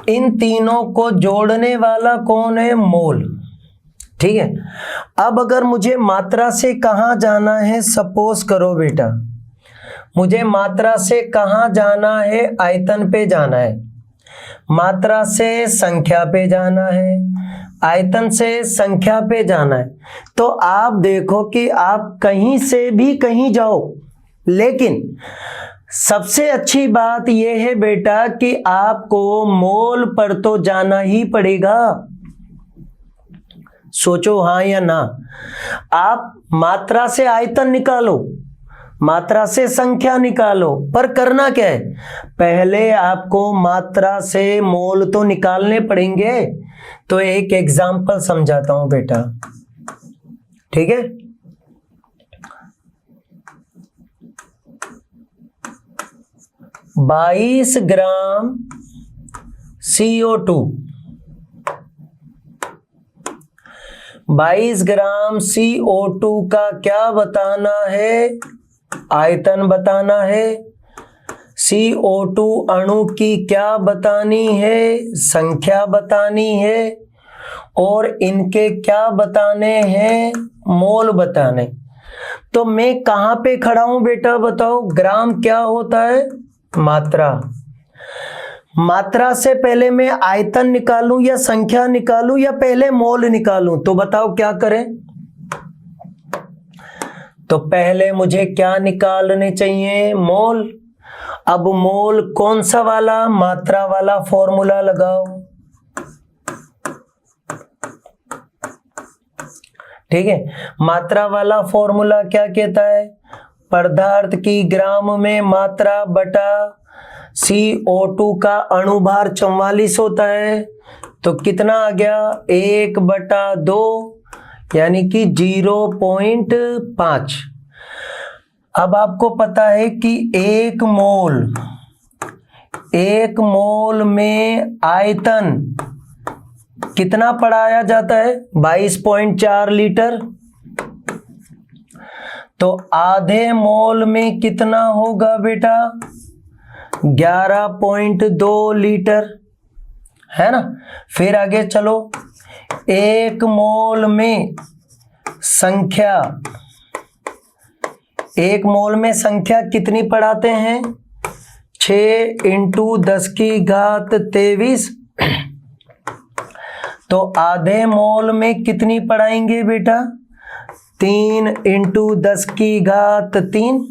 इन तीनों को जोड़ने वाला कौन है? मोल। ठीक है। अब अगर मुझे मात्रा से कहां जाना है, सपोज करो बेटा मुझे मात्रा से कहां जाना है? आयतन पे जाना है। मात्रा से संख्या पे जाना है, आयतन से संख्या पे जाना है। तो आप देखो कि आप कहीं से भी कहीं जाओ, लेकिन सबसे अच्छी बात यह है बेटा कि आपको मोल पर तो जाना ही पड़ेगा। सोचो हाँ या ना। आप मात्रा से आयतन निकालो, मात्रा से संख्या निकालो, पर करना क्या है? पहले आपको मात्रा से मोल तो निकालने पड़ेंगे। तो एक एग्जाम्पल समझाता हूं बेटा। ठीक है। बाईस ग्राम CO2, 22 ग्राम CO2 का क्या बताना है? आयतन बताना है। CO2 अणु की क्या बतानी है? संख्या बतानी है। और इनके क्या बताने हैं? मोल बताने। तो मैं कहां पे खड़ा हूं बेटा बताओ? ग्राम क्या होता है? मात्रा। मात्रा से पहले मैं आयतन निकालूं या संख्या निकालूं या पहले मोल निकालूं? तो बताओ क्या करें? तो पहले मुझे क्या निकालने चाहिए? मोल। अब मोल कौन सा वाला? मात्रा वाला फॉर्मूला लगाओ। ठीक है। मात्रा वाला फॉर्मूला क्या कहता है? पदार्थ की ग्राम में मात्रा बटा CO2 का अणुभार 44 होता है। तो कितना आ गया? 1/2 यानी कि 0.5। अब आपको पता है कि 1 मोल 1 मोल में आयतन कितना पढ़ाया जाता है? 22.4 लीटर। तो आधे मोल में कितना होगा बेटा? 11.2 लीटर, है ना। फिर आगे चलो, 1 मोल में संख्या, 1 मोल में संख्या कितनी पढ़ाते हैं? 6 × 10⁻23। तो आधे मोल में कितनी पढ़ाएंगे बेटा? 3 × 10⁻3।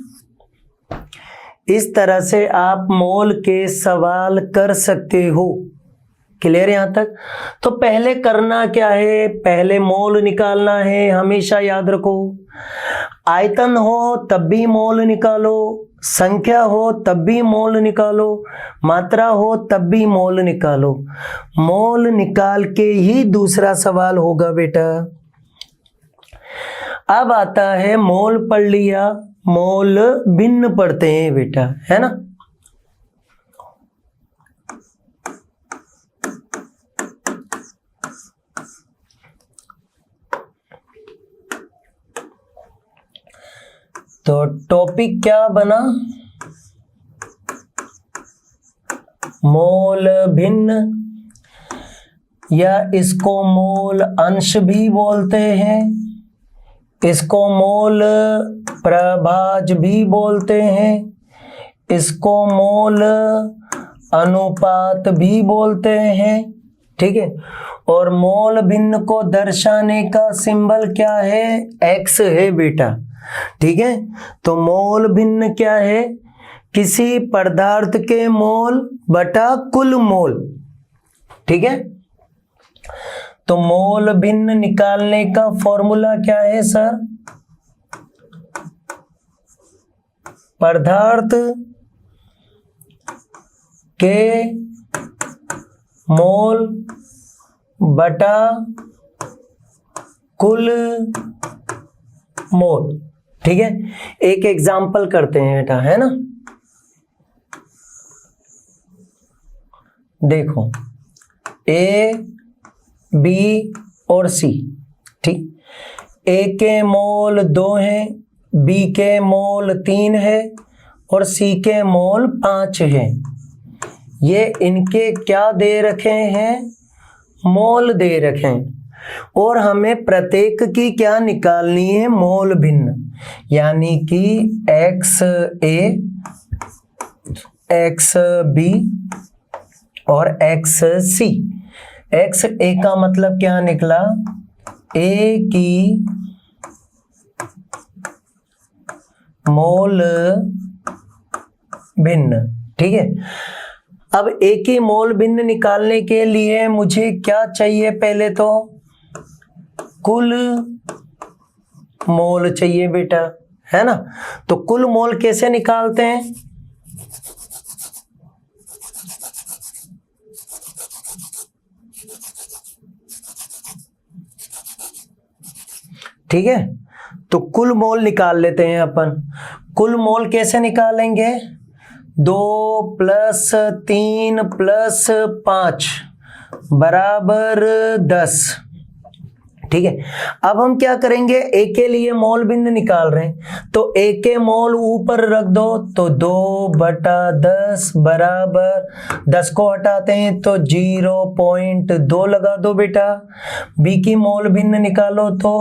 इस तरह से आप मोल के सवाल कर सकते हो। क्लियर है यहां तक? तो पहले करना क्या है? पहले मोल निकालना है, हमेशा याद रखो। आयतन हो तब भी मोल निकालो, संख्या हो तब भी मोल निकालो, मात्रा हो तब भी मोल निकालो। मोल निकाल के ही दूसरा सवाल होगा बेटा। अब आता है, मोल पढ़ लिया, मोल भिन्न पढ़ते हैं बेटा, है ना। तो टॉपिक क्या बना? मोल भिन्न, या इसको मोल अंश भी बोलते हैं, इसको मोल प्रभाज भी बोलते हैं, इसको मोल अनुपात भी बोलते हैं। ठीक है। और मोल भिन्न को दर्शाने का सिंबल क्या है? एक्स है बेटा। ठीक है। तो मोल भिन्न क्या है? किसी पदार्थ के मोल बटा कुल मोल। ठीक है। तो मोल भिन्न निकालने का फॉर्मूला क्या है सर? पदार्थ के मोल बटा कुल मोल। ठीक है। एक एग्जाम्पल करते हैं बेटा, है ना। देखो, ए, बी और सी। ठीक। ए के मोल 2 हैं, बी के मोल 3 है और सी के मोल 5 है। ये इनके क्या दे रखे हैं? मोल दे रखे हैं। और हमें प्रत्येक की क्या निकालनी है? मोल भिन्न। यानी कि एक्स ए, एक्स बी और एक्स सी। एक्स ए का मतलब क्या निकला? ए की मोल भिन्न। ठीक है। अब ए की मोल भिन्न निकालने के लिए मुझे क्या चाहिए? पहले तो कुल मोल चाहिए बेटा, है ना। तो कुल मोल कैसे निकालते हैं? ठीक है। तो कुल मोल निकाल लेते हैं अपन। कुल मोल कैसे निकालेंगे? 2 + 3 + 5 बराबर 10। ठीक है। अब हम क्या करेंगे? ए के लिए मोल भिन्न निकाल रहे हैं, तो ए के मोल ऊपर रख दो, तो 2/10 बराबर 10 को हटाते हैं तो 0.2 लगा दो बेटा। बी की मोल भिन्न निकालो तो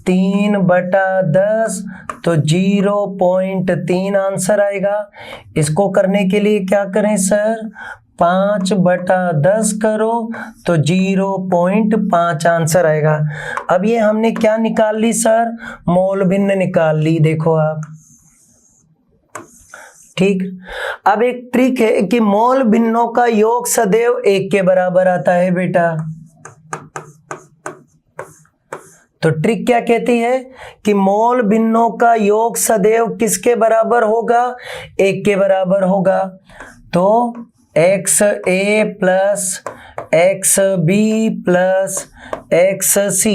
3/10, तो 0.3 आंसर आएगा। इसको करने के लिए क्या करें सर? 5/10 करो तो 0.5 आंसर आएगा। अब ये हमने क्या निकाल ली सर? मोल भिन्न निकाल ली। देखो आप। ठीक। अब एक ट्रिक है कि मोल भिन्नों का योग सदैव 1 के बराबर आता है बेटा। तो ट्रिक क्या कहती है कि मोल भिन्नों का योग सदैव किसके बराबर होगा? 1 के बराबर होगा। तो x a plus x b plus x c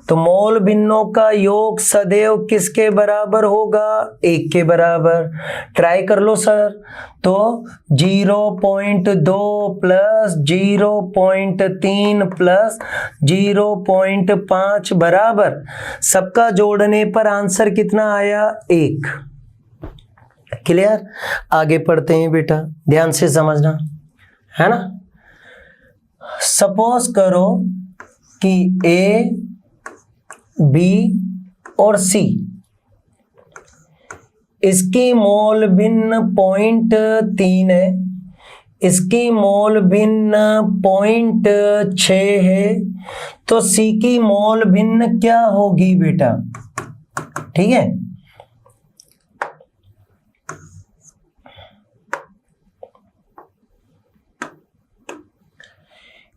तो मोल भिन्नों का योग सदैव किसके बराबर होगा? 1 के बराबर। ट्राई कर लो सर। तो 0.2 प्लस 0.3 प्लस 0.5 बराबर, सबका जोड़ने पर आंसर कितना आया? 1। क्लियर? आगे पढ़ते हैं बेटा, ध्यान से समझना है ना। सपोज करो कि ए, बी और सी, इसकी मोल भिन्न 0.3 है, इसकी मोल भिन्न 0.6 है, तो सी की मोल भिन्न क्या होगी बेटा? ठीक है,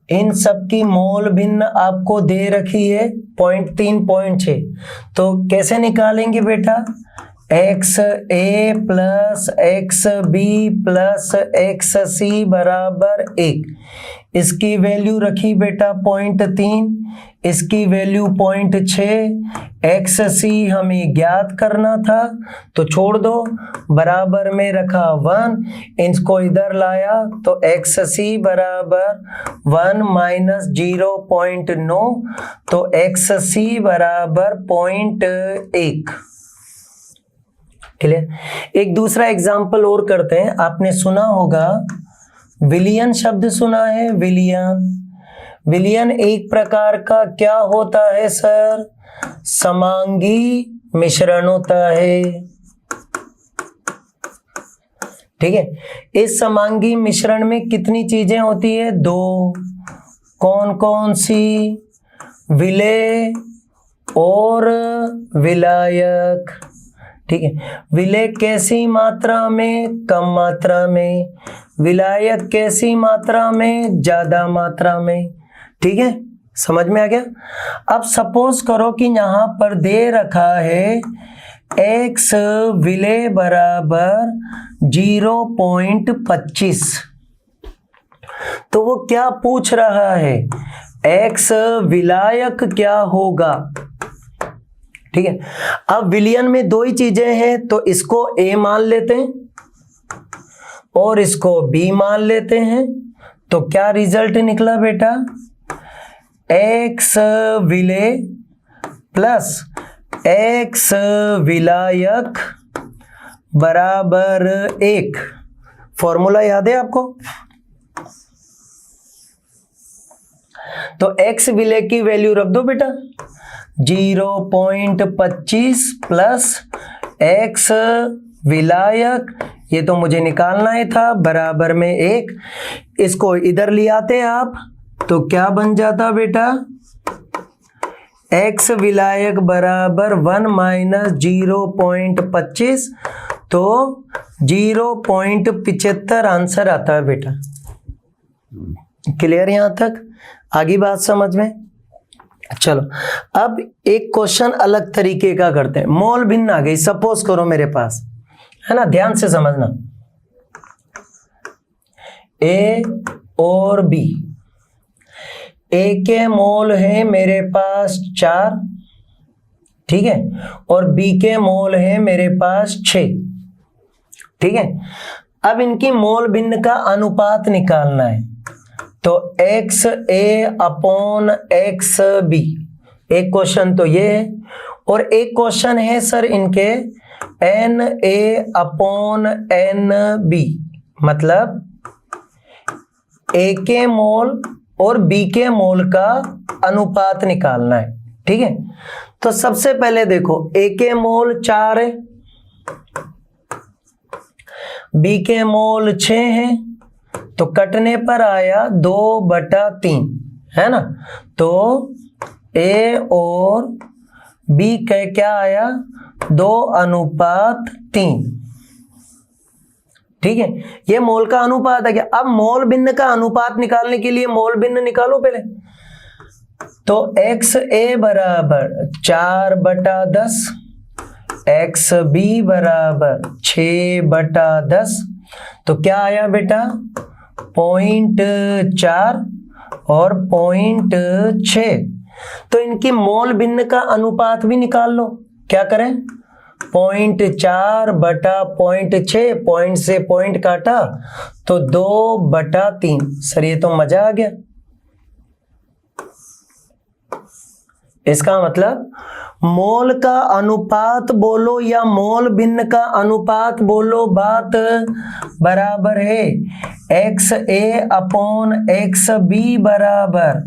इन सब की मोल भिन्न आपको दे रखी है 0.3 0.6, तो कैसे निकालेंगे बेटा? X a plus x b plus x c बराबर 1। इसकी वैल्यू रखी बेटा 0.3, इसकी वैल्यू 0.6, एक्स सी हमें ज्ञात करना था तो छोड़ दो, बराबर में रखा 1, इसको इधर लाया तो एक्स सी बराबर 1 माइनस 0.9, तो एक्स सी बराबर 0.1। क्लियर? एक दूसरा एग्जाम्पल और करते हैं। आपने सुना होगा विलियन शब्द सुना है? विलियन, विलियन एक प्रकार का क्या होता है सर? समांगी मिश्रण होता है। ठीक है, इस समांगी मिश्रण में कितनी चीजें होती है? 2। कौन कौन सी? विलेय और विलायक। ठीक है, विलेय कैसी मात्रा में? कम मात्रा में। विलायक कैसी मात्रा में? ज्यादा मात्रा में। ठीक है, समझ में आ गया? अब सपोज करो कि यहां पर दे रखा है x विलेय बराबर 0.25, तो वो क्या पूछ रहा है? x विलायक क्या होगा? ठीक है, अब विलियन में 2 ही चीजें हैं, तो इसको a मान लेते हैं और इसको b मान लेते हैं, तो क्या रिजल्ट निकला बेटा? x विलेय प्लस x विलायक बराबर 1। फॉर्मूला याद है आपको? तो x विलेय की वैल्यू रख दो बेटा, 0.25 प्लस x विलायक, ये तो मुझे निकालना ही था, बराबर में 1। इसको इधर ले आते आप तो क्या बन जाता बेटा? x विलायक बराबर 1 माइनस 0.25, तो 0.75 आंसर आता है बेटा। क्लियर यहां तक? आगे बात समझ में? चलो अब एक क्वेश्चन अलग तरीके का करते हैं। मोल भिन्न आ गई, सपोज करो मेरे पास, है ना, ध्यान से समझना। ए और बी, ए के मोल है मेरे पास 4, ठीक है, और बी के मोल है मेरे पास 6। ठीक है, अब इनकी मोल भिन्न का अनुपात निकालना है, तो x A upon X B. एक क्वेश्चन तो ये है, और एक क्वेश्चन है सर इनके N A upon N B, मतलब ए के मोल और बी के मोल का अनुपात निकालना है। ठीक है, तो सबसे पहले देखो, ए के मोल 4 है, बी के मोल 6 है, तो कटने पर आया 2/3, है ना, तो ए और बी का क्या आया? 2:3। ठीक है, ये मोल का अनुपात है क्या? अब मोल भिन्न का अनुपात निकालने के लिए मोल भिन्न निकालो पहले, तो एक्स ए बराबर 4/10, एक्स बी बराबर 6/10, तो क्या आया बेटा? 0.4 और 0.6, तो इनकी मोल भिन्न का अनुपात भी निकाल लो। क्या करें, 0.4 बटा 0.6, पॉइंट से पॉइंट काटा तो 2/3। सर ये तो मजा आ गया। इसका मतलब मोल का अनुपात बोलो या मोल भिन्न का अनुपात बोलो, बात बराबर है। XA/XB बराबर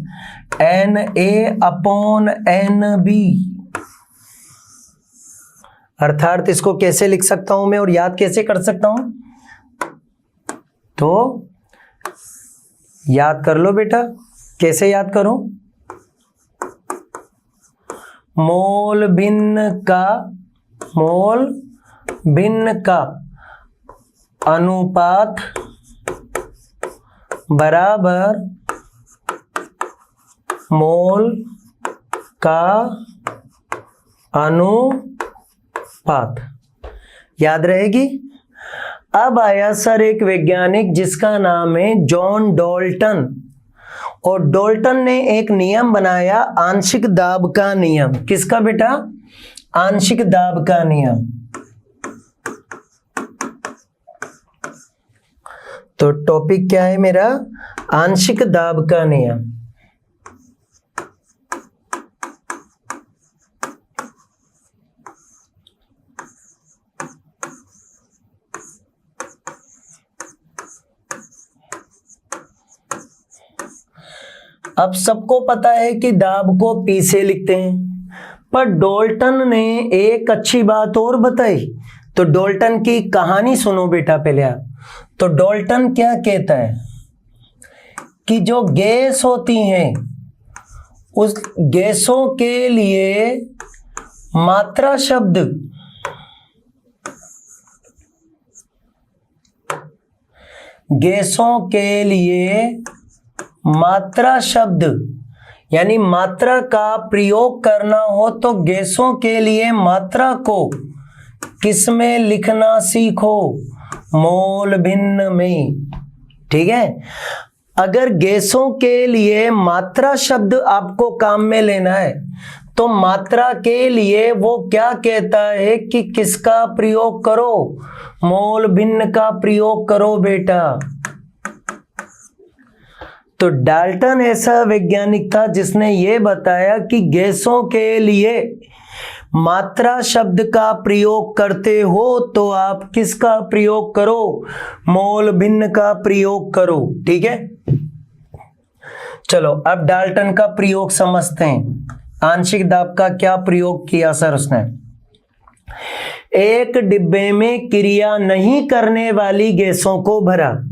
NA/NB। अर्थात इसको कैसे लिख सकता हूं मैं और याद कैसे कर सकता हूं, तो याद कर लो बेटा। कैसे याद करूं, मोल भिन्न का अनुपात बराबर मोल का अनुपात। याद रहेगी। अब आया सर एक वैज्ञानिक जिसका नाम है जॉन डाल्टन, और डाल्टन ने एक नियम बनाया, आंशिक दाब का नियम। किसका बेटा, आंशिक दाब का नियम। तो टॉपिक क्या है मेरा, आंशिक दाब का नियम। अब सबको पता है कि दाब को P से लिखते हैं, पर डाल्टन ने एक अच्छी बात और बताई। तो डाल्टन की कहानी सुनो बेटा पहले आप। तो डाल्टन क्या कहता है कि जो गैस होती हैं उस गैसों के लिए मात्रा शब्द मात्रा शब्द यानी मात्रा का प्रयोग करना हो तो गैसों के लिए मात्रा को किस में लिखना सीखो, मोल भिन्न में। ठीक है, अगर गैसों के लिए मात्रा शब्द आपको काम में लेना है तो मात्रा के लिए वो क्या कहता है कि किसका प्रयोग करो, मोल भिन्न का प्रयोग करो बेटा। तो डाल्टन ऐसा वैज्ञानिक था जिसने ये बताया कि गैसों के लिए मात्रा शब्द का प्रयोग करते हो तो आप किसका प्रयोग करो, मोल भिन्न का प्रयोग करो। ठीक है, चलो अब डाल्टन का प्रयोग समझते हैं। आंशिक दाब का क्या प्रयोग किया सर उसने, एक डिब्बे में क्रिया नहीं करने वाली गैसों को भरा।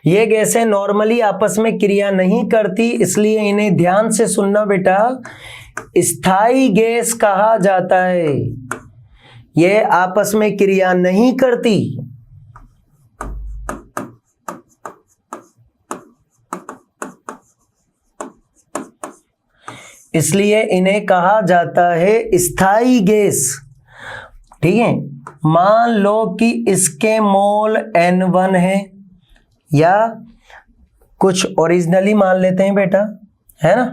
ये गैसें नॉर्मली आपस में क्रिया नहीं करती, इसलिए इन्हें ध्यान से सुनना बेटा, स्थायी गैस कहा जाता है। ये आपस में क्रिया नहीं करती, इसलिए इन्हें कहा जाता है स्थायी गैस। ठीक है, मान लो कि इसके मोल N1 है, या कुछ ओरिजिनली मान लेते हैं बेटा, है ना।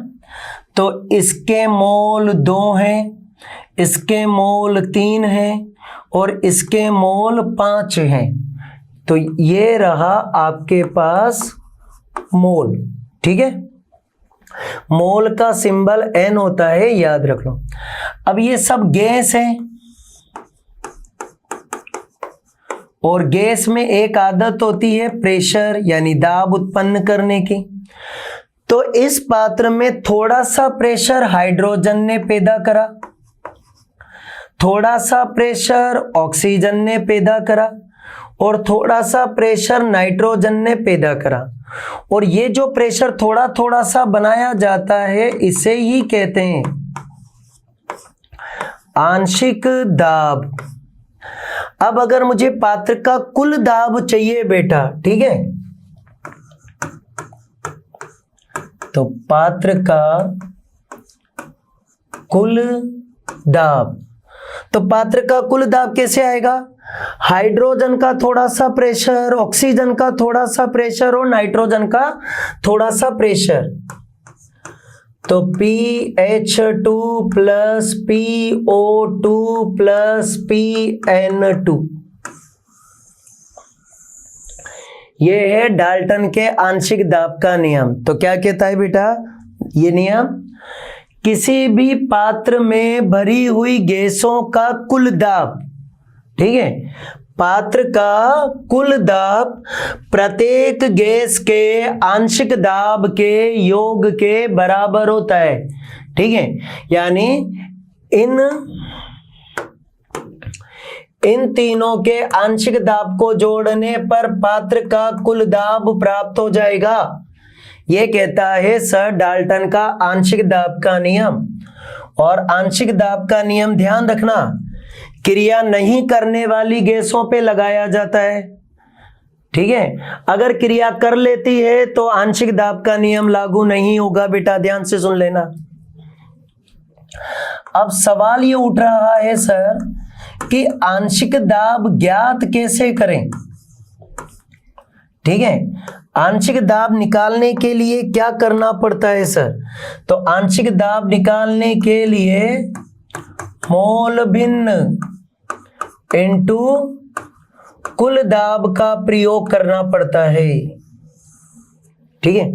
तो इसके मोल 2 हैं, इसके मोल 3 हैं और इसके मोल 5 हैं। तो ये रहा आपके पास मोल। ठीक है, मोल का सिंबल N होता है, याद रख लो। अब ये सब गैस है और गैस में एक आदत होती है प्रेशर यानी दाब उत्पन्न करने की। तो इस पात्र में थोड़ा सा प्रेशर हाइड्रोजन ने पैदा करा, थोड़ा सा प्रेशर ऑक्सीजन ने पैदा करा और थोड़ा सा प्रेशर नाइट्रोजन ने पैदा करा। और ये जो प्रेशर थोड़ा थोड़ा सा बनाया जाता है इसे ही कहते हैं आंशिक दाब। अब अगर मुझे पात्र का कुल दाब चाहिए बेटा, ठीक है, तो पात्र का कुल दाब, तो पात्र का कुल दाब कैसे आएगा, हाइड्रोजन का थोड़ा सा प्रेशर, ऑक्सीजन का थोड़ा सा प्रेशर और नाइट्रोजन का थोड़ा सा प्रेशर। तो PH2 plus PO2 plus PN2, ये है डाल्टन के आंशिक दाब का नियम। तो क्या कहता है बेटा ये नियम, किसी भी पात्र में भरी हुई गैसों का कुल दाब, ठीक है, पात्र का कुल दाब प्रत्येक गैस के आंशिक दाब के योग के बराबर होता है, ठीक है। यानी इन तीनों के आंशिक दाब को जोड़ने पर पात्र का कुल दाब प्राप्त हो जाएगा। यह कहता है सर डाल्टन का आंशिक दाब का नियम। और आंशिक दाब का नियम ध्यान रखना, क्रिया नहीं करने वाली गैसों पे लगाया जाता है, ठीक है। अगर क्रिया कर लेती है तो आंशिक दाब का नियम लागू नहीं होगा बेटा, ध्यान से सुन लेना। अब सवाल ये उठ रहा है सर कि आंशिक दाब ज्ञात कैसे करें, ठीक है। आंशिक दाब निकालने के लिए क्या करना पड़ता है सर? तो आंशिक दाब निकालने के लिए मोल भिन्न इनटू कुल दाब का प्रयोग करना पड़ता है, ठीक है।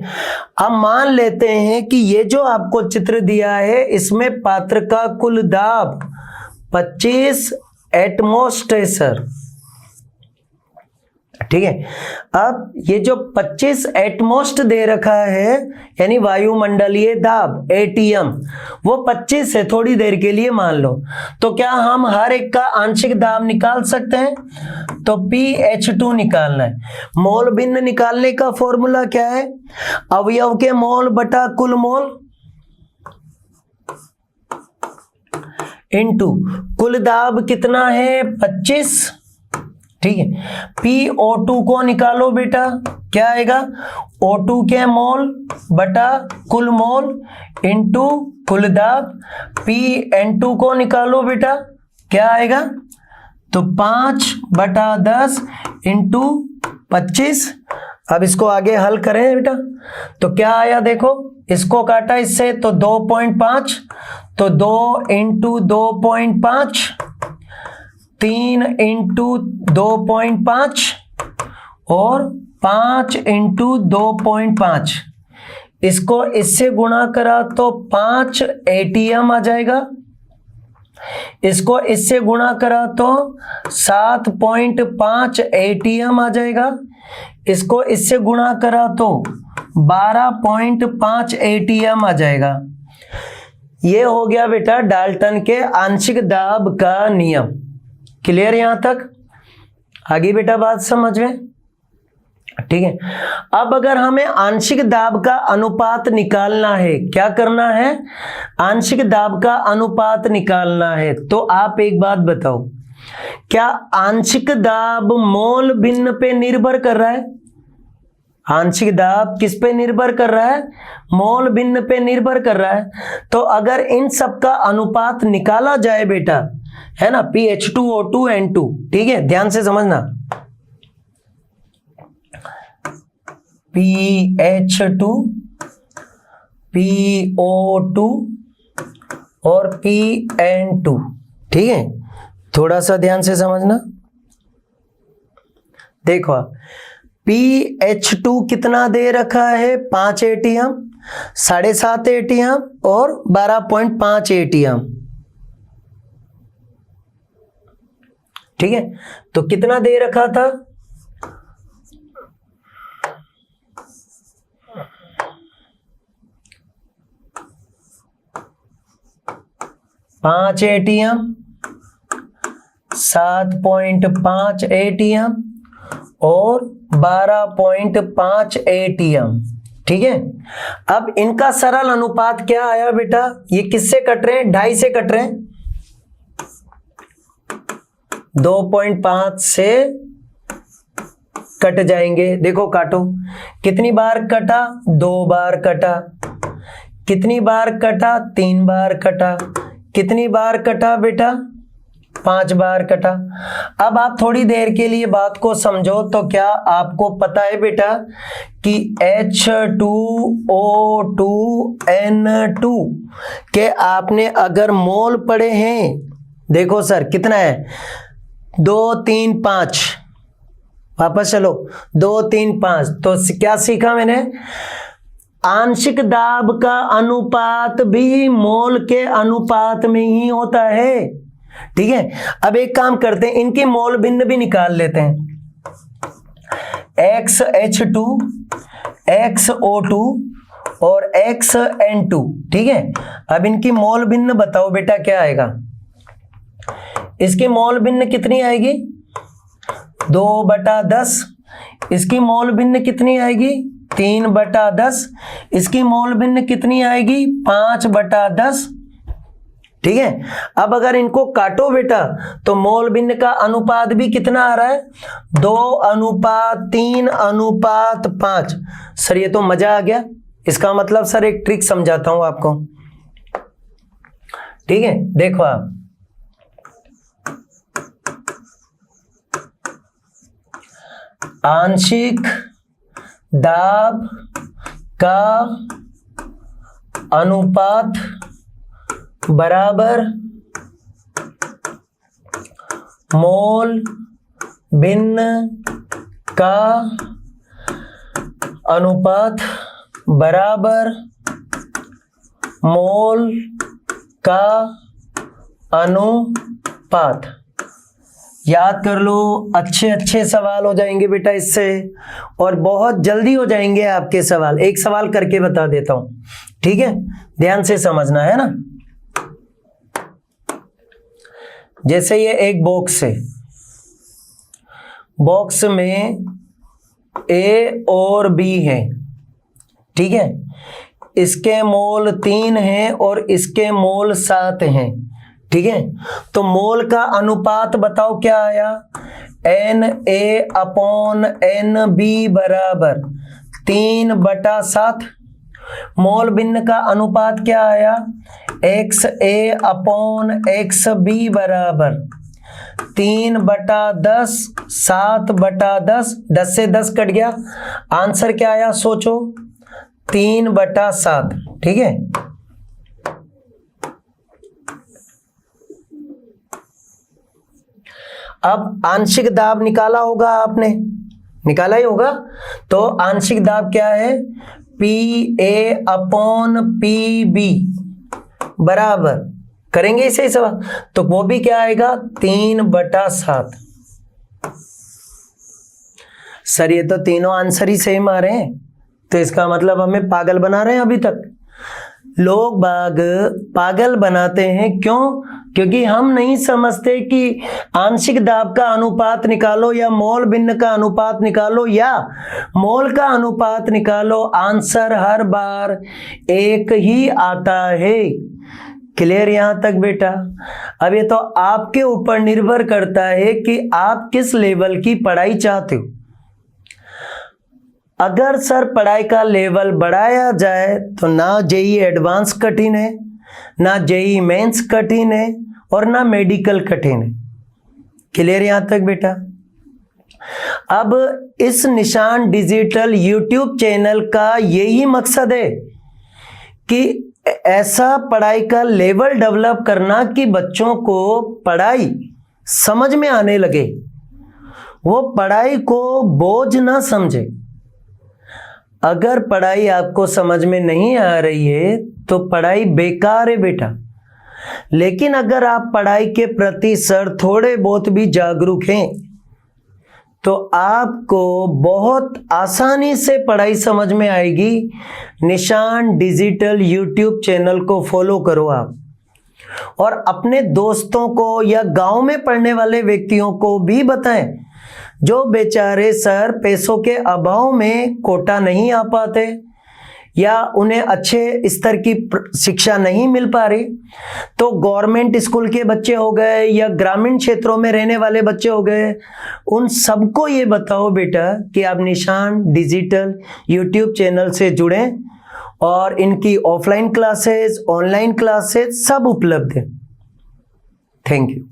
अब मान लेते हैं कि ये जो आपको चित्र दिया है इसमें पात्र का कुल दाब 25 एटमॉस्ट है सर, ठीक है। अब ये जो 25 एटमॉस्ट दे रखा है यानी वायुमंडलीय दाब ATM, वो 25 है, थोड़ी देर के लिए मान लो। तो क्या हम हर एक का आंशिक दाब निकाल सकते हैं? तो PH2 निकालना है। मोल भिन्न निकालने का फॉर्मूला क्या है? अवयव के मोल बटा कुल मोल इनटू कुल दाब कितना है 25, ठीक है। PO2 को निकालो बेटा, क्या आएगा? O2 के मोल बटा कुल मोल इनटू कुल दाब। PN2 को निकालो बेटा, क्या आएगा? तो 5/10 इंटू 25। अब इसको आगे हल करें बेटा, तो क्या आया देखो, इसको काटा इससे तो 2.5, तो 2 इंटू 2.5, 3 इंटू 2.5 और 5 इंटू 2.5। इसको इससे गुणा करा तो 5 ATM आ जाएगा, इसको इससे गुणा करा तो 7.5 ATM आ जाएगा, इसको इससे गुणा करा तो 12.5 ATM आ जाएगा। ये हो गया बेटा डाल्टन के आंशिक दाब का नियम। क्लियर यहां तक? आगे बेटा बात समझ में, ठीक है। अब अगर हमें आंशिक दाब का अनुपात निकालना है, क्या करना है? आंशिक दाब का अनुपात निकालना है। तो आप एक बात बताओ, क्या आंशिक दाब मोल भिन्न पे निर्भर कर रहा है? आंशिक दाब किस पे निर्भर कर रहा है? मोल भिन्न पे निर्भर कर रहा है। तो अगर इन सब का अनुपात निकाला जाए बेटा, है ना, PH2O2N2, ठीक है, ध्यान से समझना, PH2 PO2 और PN2, ठीक है, थोड़ा सा ध्यान से समझना। देखो PH2 कितना दे रखा है? 5 ATM, 7.5 ATM और 12.5 ATM, ठीक है। तो कितना दे रखा था? 5 ATM, 7.5 ATM और 12.5 ATM, ठीक है। अब इनका सरल अनुपात क्या आया बेटा? ये किससे कट रहे हैं? 2.5 से कट रहे हैं, 2.5 से कट जाएंगे। देखो काटो, कितनी बार कटा? 2 बार कटा। कितनी बार कटा? 3 बार कटा। कितनी बार कटा बेटा? 5 बार कटा। अब आप थोड़ी देर के लिए बात को समझो तो क्या आपको पता है बेटा कि H2O2N2 के आपने अगर मोल पढ़े हैं, देखो सर कितना है 2 3 5, वापस चलो 2 3 5, तो क्या सीखा मैंने, आंशिक दाब का अनुपात भी मोल के अनुपात में ही होता है। ठीक है, अब एक काम करते हैं, इनके मोल भिन्न भी निकाल लेते हैं, XH2 XO2 और XN2। ठीक है, अब इनकी मोल भिन्न बताओ बेटा क्या आएगा, इसकी मोल भिन्न कितनी आएगी 2/10, इसकी मोल भिन्न कितनी आएगी 3/10, इसकी मोल भिन्न कितनी आएगी 5/10। ठीक है, अब अगर इनको काटो बेटा तो मोल भिन्न का अनुपात भी कितना आ रहा है 2:3:5। सर ये तो मजा आ गया, इसका मतलब सर एक ट्रिक समझाता हूं आपको। ठीक है, देखो आप आंशिक दाब का अनुपात बराबर मोल भिन्न का अनुपात बराबर मोल का अनुपात। याद कर लो, अच्छे अच्छे सवाल हो जाएंगे बेटा इससे, और बहुत जल्दी हो जाएंगे आपके सवाल। एक सवाल करके बता देता हूं, ठीक है, ध्यान से समझना है ना। जैसे ये एक बॉक्स है, बॉक्स में A और B है, ठीक है, इसके मोल 3 हैं और इसके मोल 7 हैं। ठीक है, तो मोल का अनुपात बताओ क्या आया, Na/NB बराबर 3/7। मोल भिन्न का अनुपात क्या आया, XA/XB बराबर 3/10, 7/10, 10 से 10 कट गया, आंसर क्या आया सोचो 3/7। ठीक है, अब आंशिक दाब निकाला होगा आपने, निकाला ही होगा, तो आंशिक दाब क्या है PA/PB बराबर, करेंगे इसे सवाल, तो वो भी क्या आएगा 3/7। सर ये तो तीनों आंसर ही सेम आ रहे हैं, तो इसका मतलब हमें पागल बना रहे हैं। अभी तक लोग बाग पागल बनाते हैं, क्यों? क्योंकि हम नहीं समझते कि आंशिक दाब का अनुपात निकालो या मोल भिन्न का अनुपात निकालो या मोल का अनुपात निकालो, आंसर हर बार एक ही आता है। क्लियर यहां तक बेटा? अब ये तो आपके ऊपर निर्भर करता है कि आप किस लेवल की पढ़ाई चाहते हो। अगर सर पढ़ाई का लेवल बढ़ाया जाए तो ना जेई एडवांस कठिन है, ना जेई मेंस कठिन है, और ना मेडिकल कठिन है। क्लियर यहां तक बेटा? अब इस निशान डिजिटल यूट्यूब चैनल का यही मकसद है कि ऐसा पढ़ाई का लेवल डेवलप करना कि बच्चों को पढ़ाई समझ में आने लगे, वो पढ़ाई को बोझ ना समझे। अगर पढ़ाई आपको समझ में नहीं आ रही है तो पढ़ाई बेकार है बेटा। लेकिन अगर आप पढ़ाई के प्रति सर थोड़े बहुत भी जागरूक हैं तो आपको बहुत आसानी से पढ़ाई समझ में आएगी। निशान डिजिटल यूट्यूब चैनल को फॉलो करो आप, और अपने दोस्तों को या गांव में पढ़ने वाले व्यक्तियों को भी बताएं जो बेचारे सर पैसों के अभाव में कोटा नहीं आ पाते या उन्हें अच्छे स्तर की शिक्षा नहीं मिल पा रही। तो गवर्नमेंट स्कूल के बच्चे हो गए या ग्रामीण क्षेत्रों में रहने वाले बच्चे हो गए, उन सबको ये बताओ बेटा कि आप निशान डिजिटल यूट्यूब चैनल से जुड़ें, और इनकी ऑफलाइन क्लासेस, ऑनलाइन क्लासेस सब उपलब्ध है। Thank you.